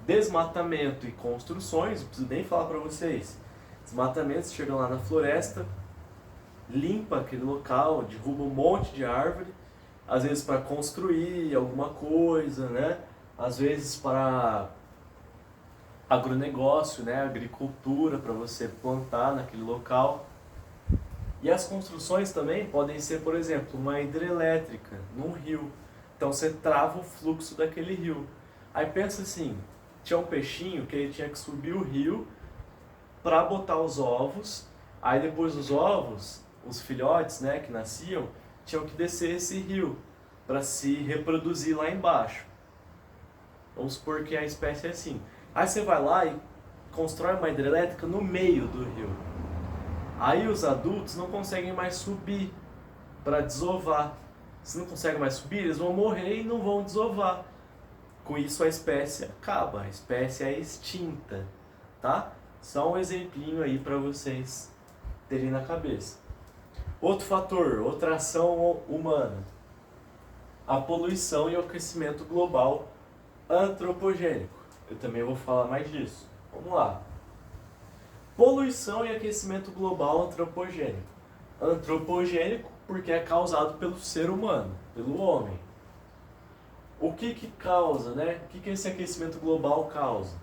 Desmatamento e construções, não preciso nem falar para vocês. Desmatamento, chega lá na floresta, limpa aquele local, derruba um monte de árvore, às vezes para construir alguma coisa, né? Às vezes para agronegócio, né? Agricultura, para você plantar naquele local. E as construções também podem ser, por exemplo, uma hidrelétrica num rio. Então você trava o fluxo daquele rio. Aí pensa assim, tinha um peixinho que ele tinha que subir o rio para botar os ovos. Aí depois dos ovos, os filhotes, né, que nasciam, tinham que descer esse rio para se reproduzir lá embaixo. Vamos supor que a espécie é assim. Aí você vai lá e constrói uma hidrelétrica no meio do rio. Aí os adultos não conseguem mais subir para desovar. Se não conseguem mais subir, eles vão morrer e não vão desovar. Com isso a espécie acaba, a espécie é extinta, tá? Só um exemplinho aí para vocês terem na cabeça. Outro fator, outra ação humana, a poluição e o aquecimento global antropogênico. Eu também vou falar mais disso. Vamos lá. Poluição e aquecimento global antropogênico. Antropogênico porque é causado pelo ser humano, pelo homem. O que causa, né? O que esse aquecimento global causa?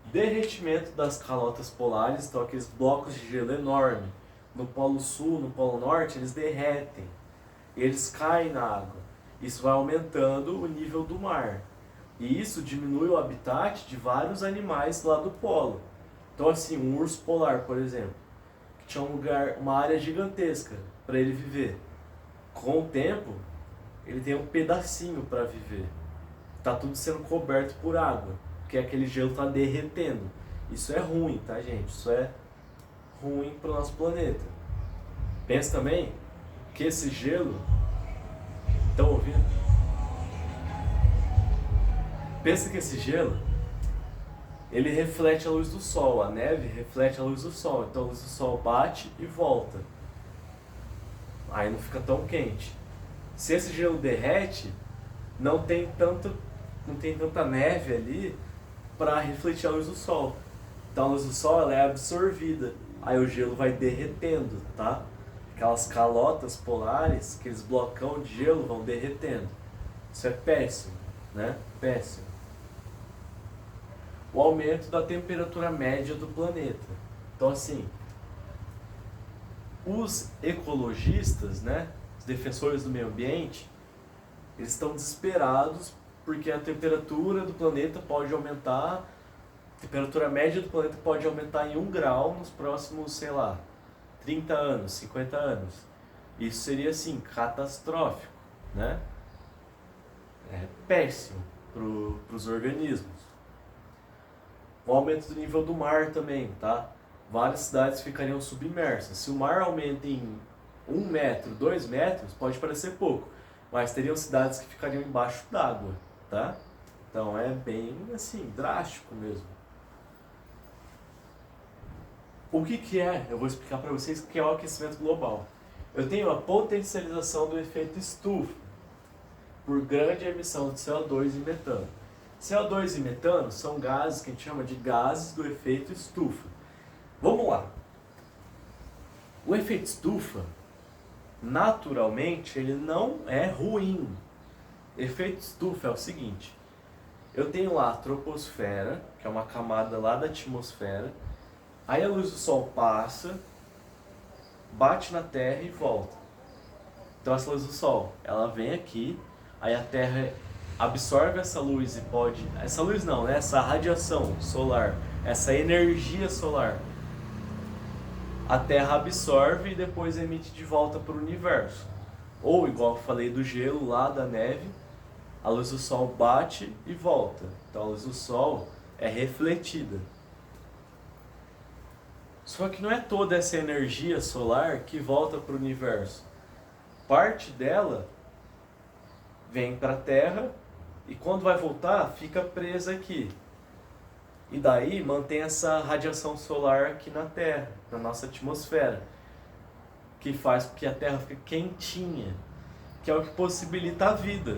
Derretimento das calotas polares, então aqueles blocos de gelo enormes. No Polo Sul, no Polo Norte, eles derretem. Eles caem na água. Isso vai aumentando o nível do mar. E isso diminui o habitat de vários animais lá do polo. Então assim, um urso polar, por exemplo, que tinha um lugar, uma área gigantesca para ele viver. Com o tempo, ele tem um pedacinho para viver. Tá tudo sendo coberto por água, porque aquele gelo tá derretendo. Isso é ruim, tá, gente? Isso é ruim para o nosso planeta. Pensa também que esse gelo... Estão ouvindo? Pensa que esse gelo, ele reflete a luz do sol. A neve reflete a luz do sol. Então a luz do sol bate e volta. Aí não fica tão quente. Se esse gelo derrete, não tem tanta neve ali para refletir a luz do sol. Então a luz do sol ela é absorvida. Aí o gelo vai derretendo, tá? Aquelas calotas polares, aqueles blocão de gelo vão derretendo. Isso é péssimo, né? Péssimo. O aumento da temperatura média do planeta. Então assim, os ecologistas, né, os defensores do meio ambiente, eles estão desesperados porque a temperatura do planeta pode aumentar, a temperatura média do planeta pode aumentar em 1 grau nos próximos, sei lá, 30 anos, 50 anos. Isso seria, assim, catastrófico, né? É péssimo para os organismos. O aumento do nível do mar também, tá? Várias cidades ficariam submersas. Se o mar aumenta em 1 metro, 2 metros, pode parecer pouco, mas teriam cidades que ficariam embaixo d'água, tá? Então é bem, assim, drástico mesmo. O que é? Eu vou explicar para vocês o que é o aquecimento global. Eu tenho a potencialização do efeito estufa por grande emissão de CO2 e metano. CO2 e metano são gases que a gente chama de gases do efeito estufa. Vamos lá. O efeito estufa, naturalmente, ele não é ruim. Efeito estufa é o seguinte: eu tenho lá a troposfera, que é uma camada lá da atmosfera. Aí a luz do sol passa, bate na Terra e volta. Então essa luz do sol, ela vem aqui, Aí a Terra absorve essa luz e pode... Essa luz não, né? Essa radiação solar, essa energia solar. A Terra absorve e depois emite de volta para o universo. Ou, igual eu falei do gelo lá, da neve, a luz do Sol bate e volta. Então a luz do Sol é refletida. Só que não é toda essa energia solar que volta para o universo. Parte dela vem para a Terra e quando vai voltar fica presa aqui. E daí mantém essa radiação solar aqui na Terra, na nossa atmosfera, que faz com que a Terra fique quentinha, que é o que possibilita a vida.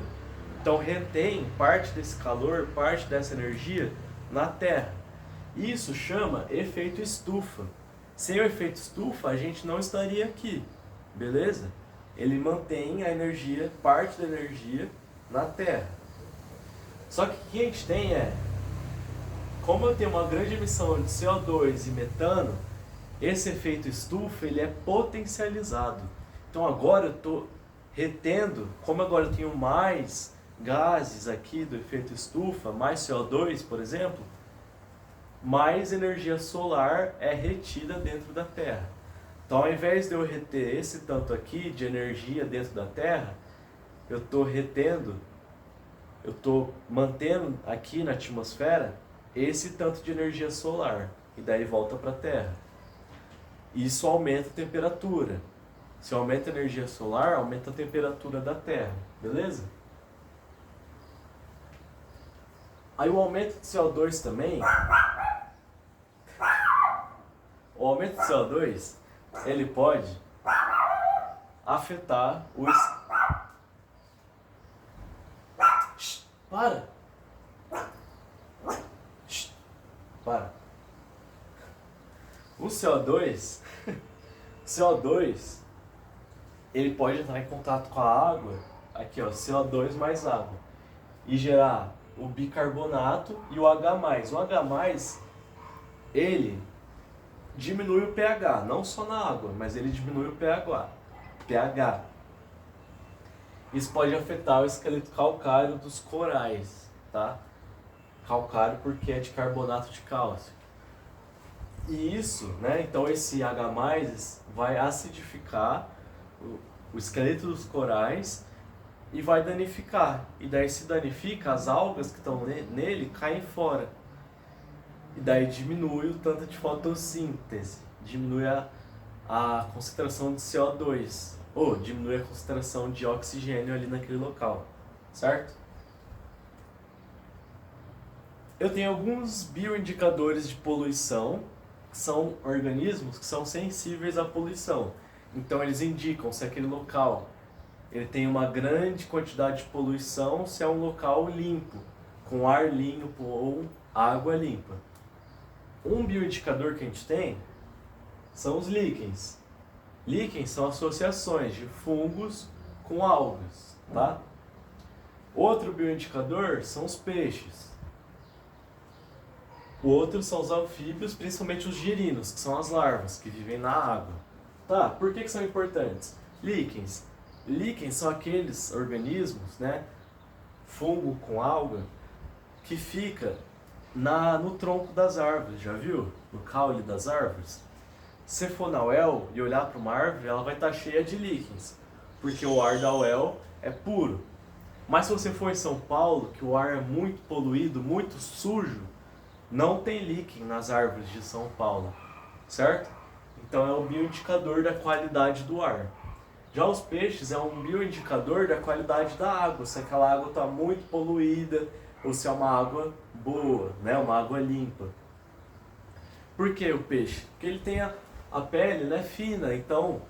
Então retém parte desse calor, parte dessa energia na Terra. Isso chama efeito estufa. Sem o efeito estufa, a gente não estaria aqui, beleza? Ele mantém a energia, parte da energia, na Terra. Só que o que a gente tem é, como eu tenho uma grande emissão de CO2 e metano, esse efeito estufa ele é potencializado. Então agora eu estou retendo, como agora eu tenho mais gases aqui do efeito estufa, mais CO2, por exemplo, mais energia solar é retida dentro da Terra. Então, ao invés de eu reter esse tanto aqui de energia dentro da Terra, eu estou retendo, eu estou mantendo aqui na atmosfera esse tanto de energia solar, e daí volta para a Terra. Isso aumenta a temperatura. Se aumenta a energia solar, aumenta a temperatura da Terra, beleza? Aí o aumento de CO2 também, o aumento de CO2, ele pode afetar os... Para! Para! O CO2, ele pode entrar em contato com a água, aqui ó, CO2 mais água, e gerar o bicarbonato e o H+. O H+, ele diminui o pH, não só na água, mas ele diminui o pH. Isso pode afetar o esqueleto calcário dos corais, tá? Calcário porque é de carbonato de cálcio. E isso, né? Então esse H+, vai acidificar o esqueleto dos corais e vai danificar. E daí se danifica, as algas que estão nele caem fora. E daí diminui o tanto de fotossíntese, diminui a concentração de CO2, ou diminui a concentração de oxigênio ali naquele local, certo? Eu tenho alguns bioindicadores de poluição, que são organismos que são sensíveis à poluição. Então eles indicam se aquele local ele tem uma grande quantidade de poluição, se é um local limpo, com ar limpo ou água limpa. Um bioindicador que a gente tem são os líquens. Líquens são associações de fungos com algas, tá? Outro bioindicador são os peixes. O outro são os anfíbios, principalmente os girinos, que são as larvas que vivem na água. Tá, por que são importantes? Líquens. Líquens são aqueles organismos, né, fungo com alga, que fica no tronco das árvores, já viu? No caule das árvores. Se você for na UEL e olhar para uma árvore, ela vai estar cheia de líquens, porque o ar da UEL é puro. Mas se você for em São Paulo, que o ar é muito poluído, muito sujo, não tem líquen nas árvores de São Paulo, certo? Então é um bioindicador da qualidade do ar. Já os peixes é um bioindicador da qualidade da água, se aquela água está muito poluída ou se é uma água boa, né? Uma água limpa. Por que o peixe? Porque ele tem a pele, né, fina, então,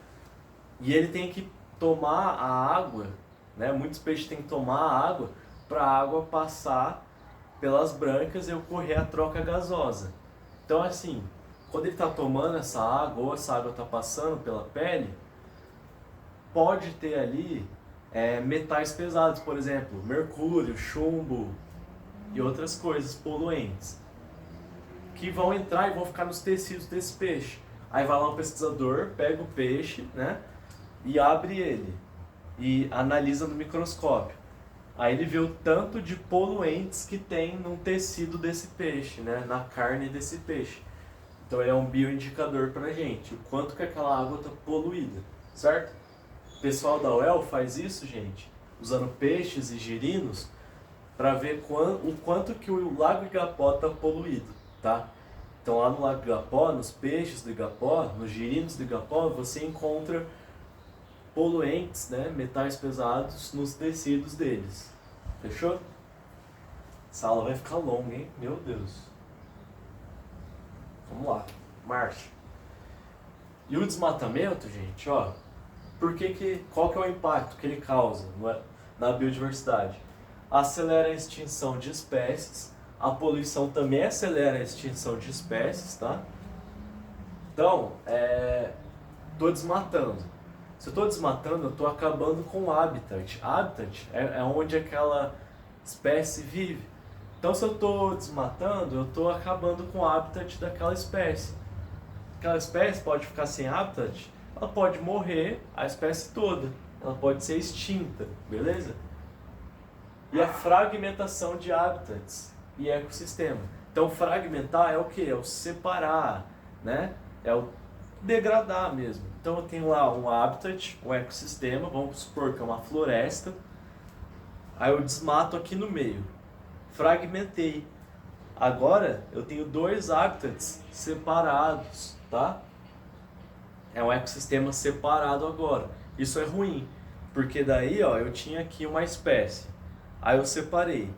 e ele tem que tomar a água, né? Muitos peixes têm que tomar a água para a água passar pelas brancas e ocorrer a troca gasosa. Então assim, quando ele está tomando essa água ou essa água está passando pela pele, pode ter ali metais pesados, por exemplo, mercúrio, chumbo e outras coisas poluentes, que vão entrar e vão ficar nos tecidos desse peixe. Aí vai lá um pesquisador, pega o peixe, né, e abre ele e analisa no microscópio. Aí ele vê o tanto de poluentes que tem no tecido desse peixe, né? Na carne desse peixe. Então ele é um bioindicador pra gente, o quanto que aquela água está poluída, certo? O pessoal da UEL faz isso, gente, usando peixes e girinos para ver o quanto que o Lago Igapó está poluído, tá? Então lá no Lago Igapó, nos peixes do Igapó, nos girinos do Igapó, você encontra poluentes, né, metais pesados nos tecidos deles. Fechou? Essa aula vai ficar longa, hein? Meu Deus. Vamos lá. Marcha. E o desmatamento, gente, ó, qual que é o impacto que ele causa na biodiversidade? Acelera a extinção de espécies, a poluição também acelera a extinção de espécies, tá? Então, tô desmatando. Se eu estou desmatando, eu estou acabando com o habitat. Habitat é onde aquela espécie vive. Então, se eu estou desmatando, eu estou acabando com o habitat daquela espécie. Aquela espécie pode ficar sem habitat, ela pode morrer, a espécie toda. Ela pode ser extinta, beleza? E a fragmentação de habitats e ecossistema. Então, fragmentar é o quê? É o separar, né? É o degradar mesmo. Então eu tenho lá um habitat, um ecossistema, vamos supor que é uma floresta. Aí eu desmato aqui no meio. Fragmentei. Agora eu tenho dois habitats separados, tá? É um ecossistema separado agora. Isso é ruim, porque daí, ó, eu tinha aqui uma espécie. Aí eu separei.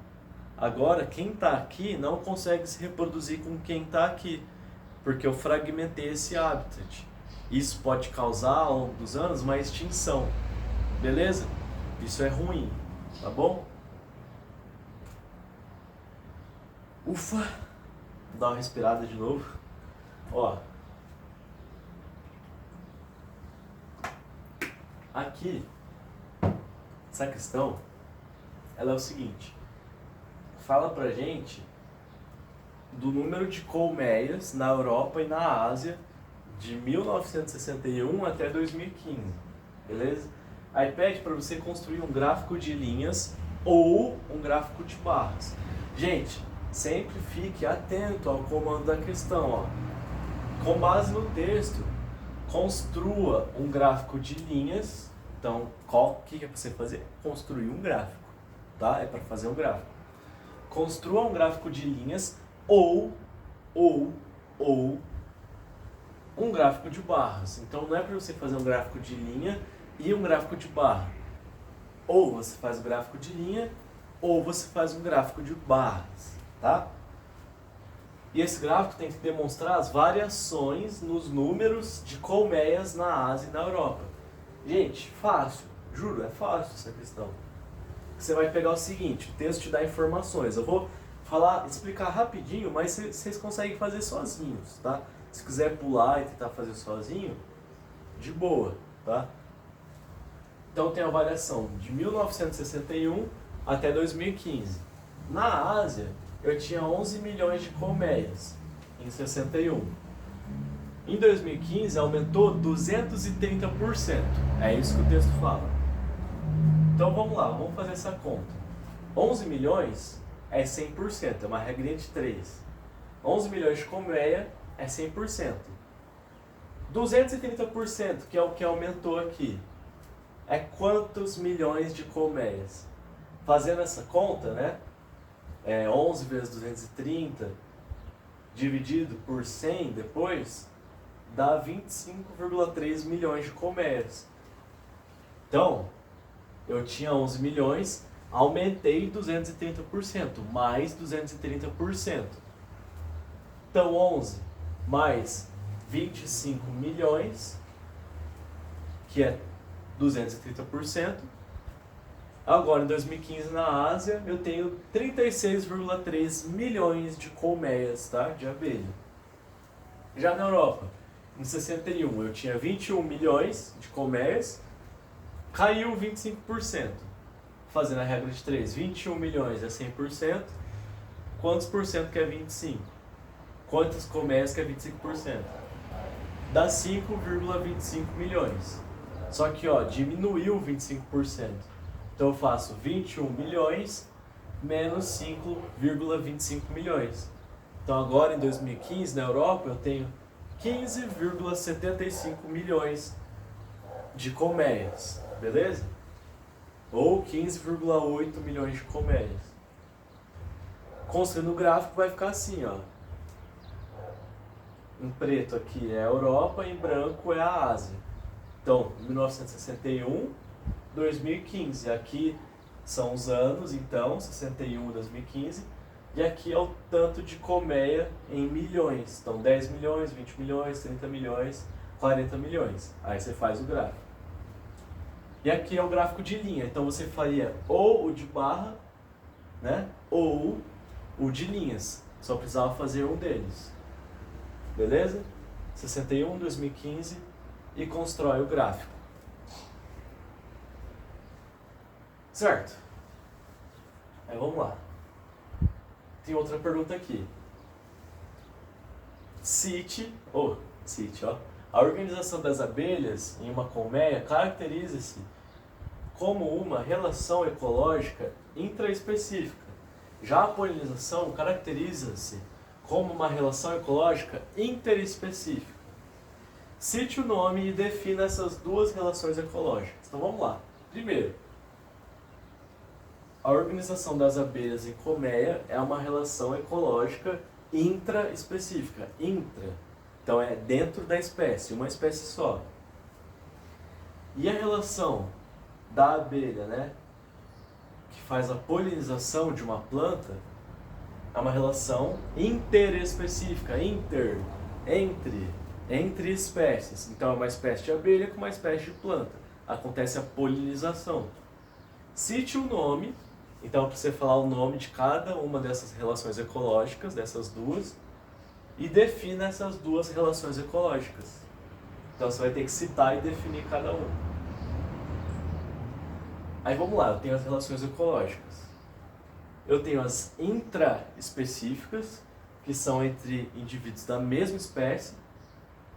Agora quem está aqui não consegue se reproduzir com quem está aqui, porque eu fragmentei esse habitat. Isso pode causar, ao longo dos anos, uma extinção. Beleza? Isso é ruim, tá bom? Ufa! Vou dar uma respirada de novo. Ó. Aqui, essa questão, ela é o seguinte. Fala pra gente do número de colmeias na Europa e na Ásia de 1961 até 2015, beleza? Aí pede para você construir um gráfico de linhas ou um gráfico de barras. Gente, sempre fique atento ao comando da questão, ó. Com base no texto, construa um gráfico de linhas. Então, o que é para você fazer? Construir um gráfico, tá? É para fazer um gráfico. Construa um gráfico de linhas ou um gráfico de barras. Então não é para você fazer um gráfico de linha e um gráfico de barra. Ou você faz um gráfico de linha ou você faz um gráfico de barras, tá? E esse gráfico tem que demonstrar as variações nos números de colmeias na Ásia e na Europa. Gente, fácil, juro, é fácil essa questão. Você vai pegar o seguinte, o texto te dá informações. Eu vou explicar rapidinho, mas vocês conseguem fazer sozinhos, tá? Se quiser pular e tentar fazer sozinho, de boa, tá? Então tem a variação de 1961 até 2015. Na Ásia, eu tinha 11 milhões de colmeias em 61. Em 2015, aumentou 230%. É isso que o texto fala. Então vamos lá, vamos fazer essa conta. 11 milhões é 100%, é uma regrinha de 3. 11 milhões de colmeia é 100%. 230%, que é o que aumentou aqui, é quantos milhões de colmeias? Fazendo essa conta, né? 11 vezes 230 dividido por 100 depois, dá 25,3 milhões de colmeias. Então, eu tinha 11 milhões, aumentei 230%, mais 230%. Então 11 mais 25 milhões, que é 230%. Agora em 2015 na Ásia eu tenho 36,3 milhões de colmeias, tá? De abelha. Já na Europa, em 61 eu tinha 21 milhões de colmeias, caiu 25%. Fazendo a regra de 3, 21 milhões é 100%. Quantos por cento que é 25? Quantas colmeias que é 25%? Dá 5,25 milhões. Só que, ó, diminuiu 25%. Então eu faço 21 milhões menos 5,25 milhões. Então agora em 2015 na Europa eu tenho 15,75 milhões de colmeias, beleza? Ou 15,8 milhões de colmeias. Construindo o gráfico vai ficar assim, ó. Em preto aqui é a Europa, em branco é a Ásia. Então, 1961, 2015. Aqui são os anos, então, 61, 2015. E aqui é o tanto de colmeia em milhões. Então, 10 milhões, 20 milhões, 30 milhões, 40 milhões. Aí você faz o gráfico. E aqui é o gráfico de linha. Então, você faria ou o de barra, né? Ou o de linhas. Só precisava fazer um deles. Beleza? 61, 2015 e constrói o gráfico. Certo? Aí vamos lá. Tem outra pergunta aqui. Cite, ó. A organização das abelhas em uma colmeia caracteriza-se como uma relação ecológica intraespecífica. Já a polinização caracteriza-se como uma relação ecológica interespecífica. Cite o nome e defina essas duas relações ecológicas. Então vamos lá. Primeiro, a organização das abelhas em colmeia é uma relação ecológica intraespecífica. Intra. Então é dentro da espécie, uma espécie só. E a relação da abelha, né, que faz a polinização de uma planta, é uma relação interespecífica, entre espécies. Então é uma espécie de abelha com uma espécie de planta. Acontece a polinização. Cite o nome, então para você falar o nome de cada uma dessas relações ecológicas, dessas duas, e defina essas duas relações ecológicas. Então você vai ter que citar e definir cada uma. Aí vamos lá, eu tenho as relações ecológicas. Eu tenho as intraespecíficas, que são entre indivíduos da mesma espécie,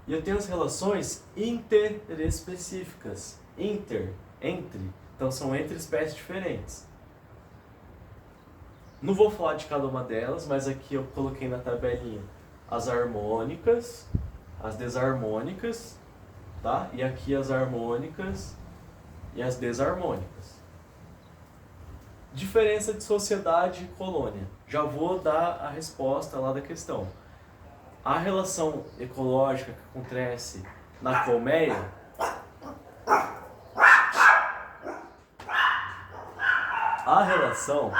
e eu tenho as relações interespecíficas, entre, então são entre espécies diferentes. Não vou falar de cada uma delas, mas aqui eu coloquei na tabelinha as harmônicas, as desarmônicas, tá? E aqui as harmônicas e as desarmônicas. Diferença de sociedade e colônia. Já vou dar a resposta lá da questão. A relação ecológica que acontece na colmeia a relação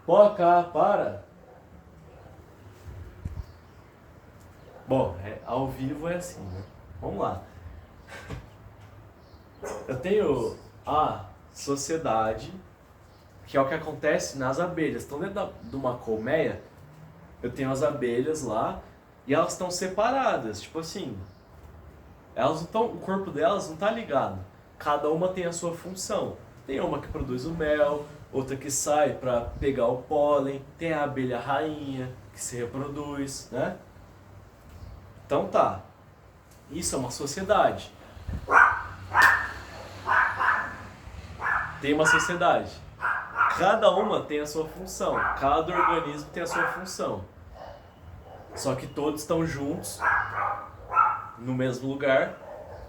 Poca, para. Bom, ao vivo é assim, né? Vamos lá. Eu tenho a sociedade, que é o que acontece nas abelhas. Então, dentro de uma colmeia, eu tenho as abelhas lá e elas estão separadas. Tipo assim, elas não tão, o corpo delas não está ligado. Cada uma tem a sua função. Tem uma que produz o mel, outra que sai para pegar o pólen, tem a abelha rainha que se reproduz, né? Então tá. Isso é uma sociedade. Tem uma sociedade. Cada uma tem a sua função. Cada organismo tem a sua função. Só que todos estão juntos no mesmo lugar.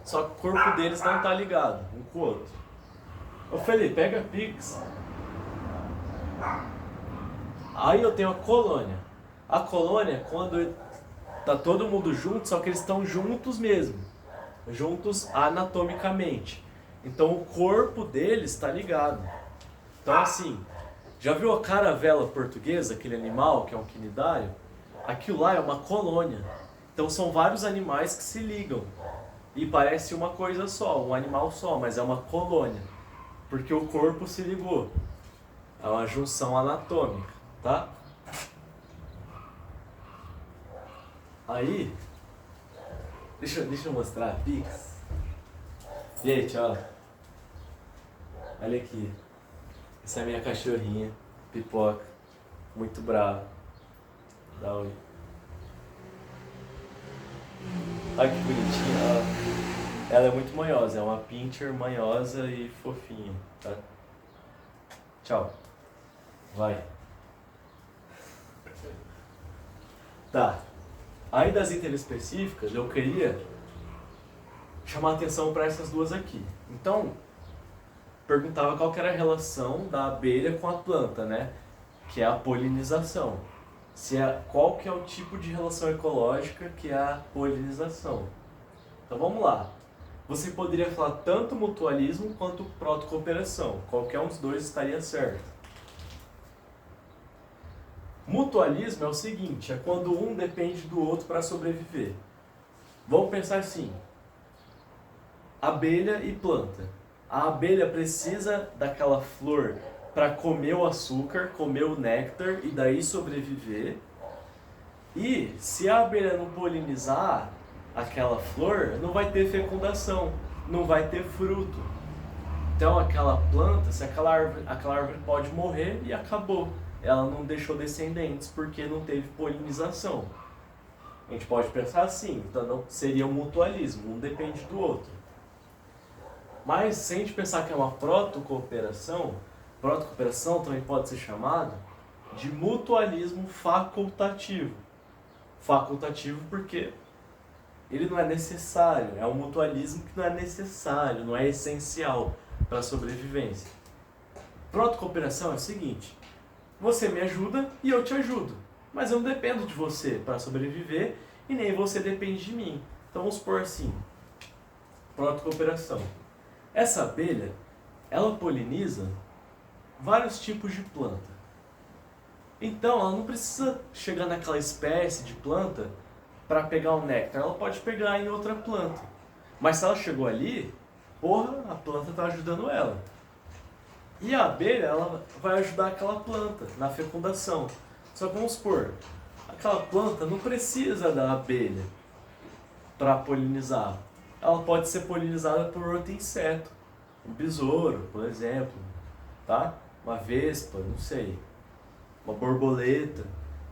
Só que o corpo deles não está ligado um com o outro. Ô Felipe, pega a Pix. Aí eu tenho a colônia. A colônia é quando tá todo mundo junto, só que eles estão juntos mesmo. Juntos anatomicamente. Então o corpo deles está ligado. Então assim, já viu a caravela portuguesa, aquele animal que é um quinidário? Aquilo lá é uma colônia. Então são vários animais que se ligam. E parece uma coisa só, um animal só, mas é uma colônia. Porque o corpo se ligou. É uma junção anatômica, tá? Aí, deixa eu mostrar a Pix. Gente, ó. Olha aqui. Essa é a minha cachorrinha, Pipoca. Muito brava. Dá oi. Olha que bonitinha, ó. Ela é muito manhosa, é uma pincher manhosa e fofinha, tá? Tchau. Vai. Tá. Aí das interespecíficas, eu queria chamar a atenção para essas duas aqui. Então, perguntava qual que era a relação da abelha com a planta, né? Que é a polinização. Qual que é o tipo de relação ecológica que é a polinização. Então vamos lá. Você poderia falar tanto mutualismo quanto protocooperação. Qualquer um dos dois estaria certo. Mutualismo é o seguinte, é quando um depende do outro para sobreviver. Vamos pensar assim, abelha e planta. A abelha precisa daquela flor para comer o açúcar, comer o néctar e daí sobreviver. E se a abelha não polinizar aquela flor, não vai ter fecundação, não vai ter fruto. Então aquela planta, se aquela árvore pode morrer e acabou. Ela não deixou descendentes porque não teve polinização. A gente pode pensar assim, então não seria um mutualismo, um depende do outro. Mas se a gente pensar que é uma protocooperação também pode ser chamado de mutualismo facultativo. Facultativo porque ele não é necessário, é um mutualismo que não é necessário, não é essencial para a sobrevivência. Protocooperação é o seguinte, você me ajuda e eu te ajudo, mas eu não dependo de você para sobreviver e nem você depende de mim. Então vamos supor assim, protocooperação. Essa abelha, ela poliniza vários tipos de planta. Então ela não precisa chegar naquela espécie de planta para pegar o néctar, ela pode pegar em outra planta. Mas se ela chegou ali, porra, a planta está ajudando ela. E a abelha, ela vai ajudar aquela planta na fecundação. Só que vamos supor, aquela planta não precisa da abelha para polinizar. Ela pode ser polinizada por outro inseto. Um besouro, por exemplo, tá? Uma vespa, não sei. Uma borboleta.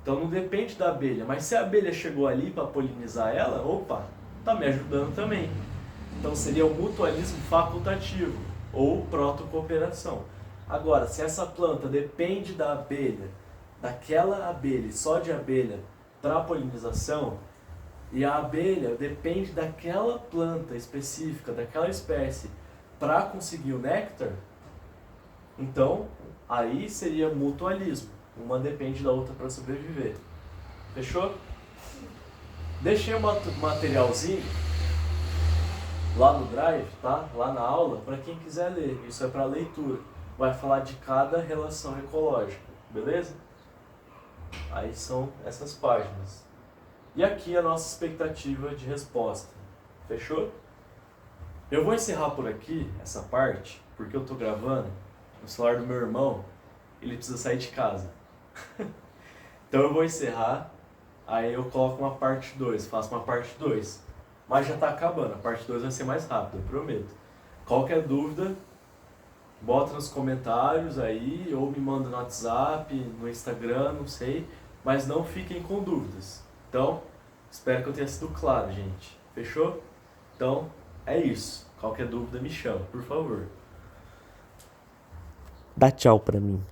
Então não depende da abelha. Mas se a abelha chegou ali para polinizar ela, opa, tá me ajudando também. Então seria o mutualismo facultativo ou protocooperação. Agora, se essa planta depende da abelha, daquela abelha, só de abelha, para a polinização, e a abelha depende daquela planta específica, daquela espécie, para conseguir o néctar, então aí seria mutualismo. Uma depende da outra para sobreviver. Fechou? Deixei um materialzinho lá no Drive, tá? Lá na aula, para quem quiser ler. Isso é para leitura. Vai falar de cada relação ecológica, beleza? Aí são essas páginas. E aqui a nossa expectativa de resposta. Fechou? Eu vou encerrar por aqui essa parte, porque eu tô gravando no celular do meu irmão, ele precisa sair de casa. Então eu vou encerrar, aí eu coloco uma parte 2, faço uma parte 2. Mas já tá acabando, a parte 2 vai ser mais rápida, eu prometo. Qualquer dúvida, bota nos comentários aí, ou me manda no WhatsApp, no Instagram, não sei. Mas não fiquem com dúvidas. Então, espero que eu tenha sido claro, gente. Fechou? Então, é isso. Qualquer dúvida me chama, por favor. Dá tchau pra mim.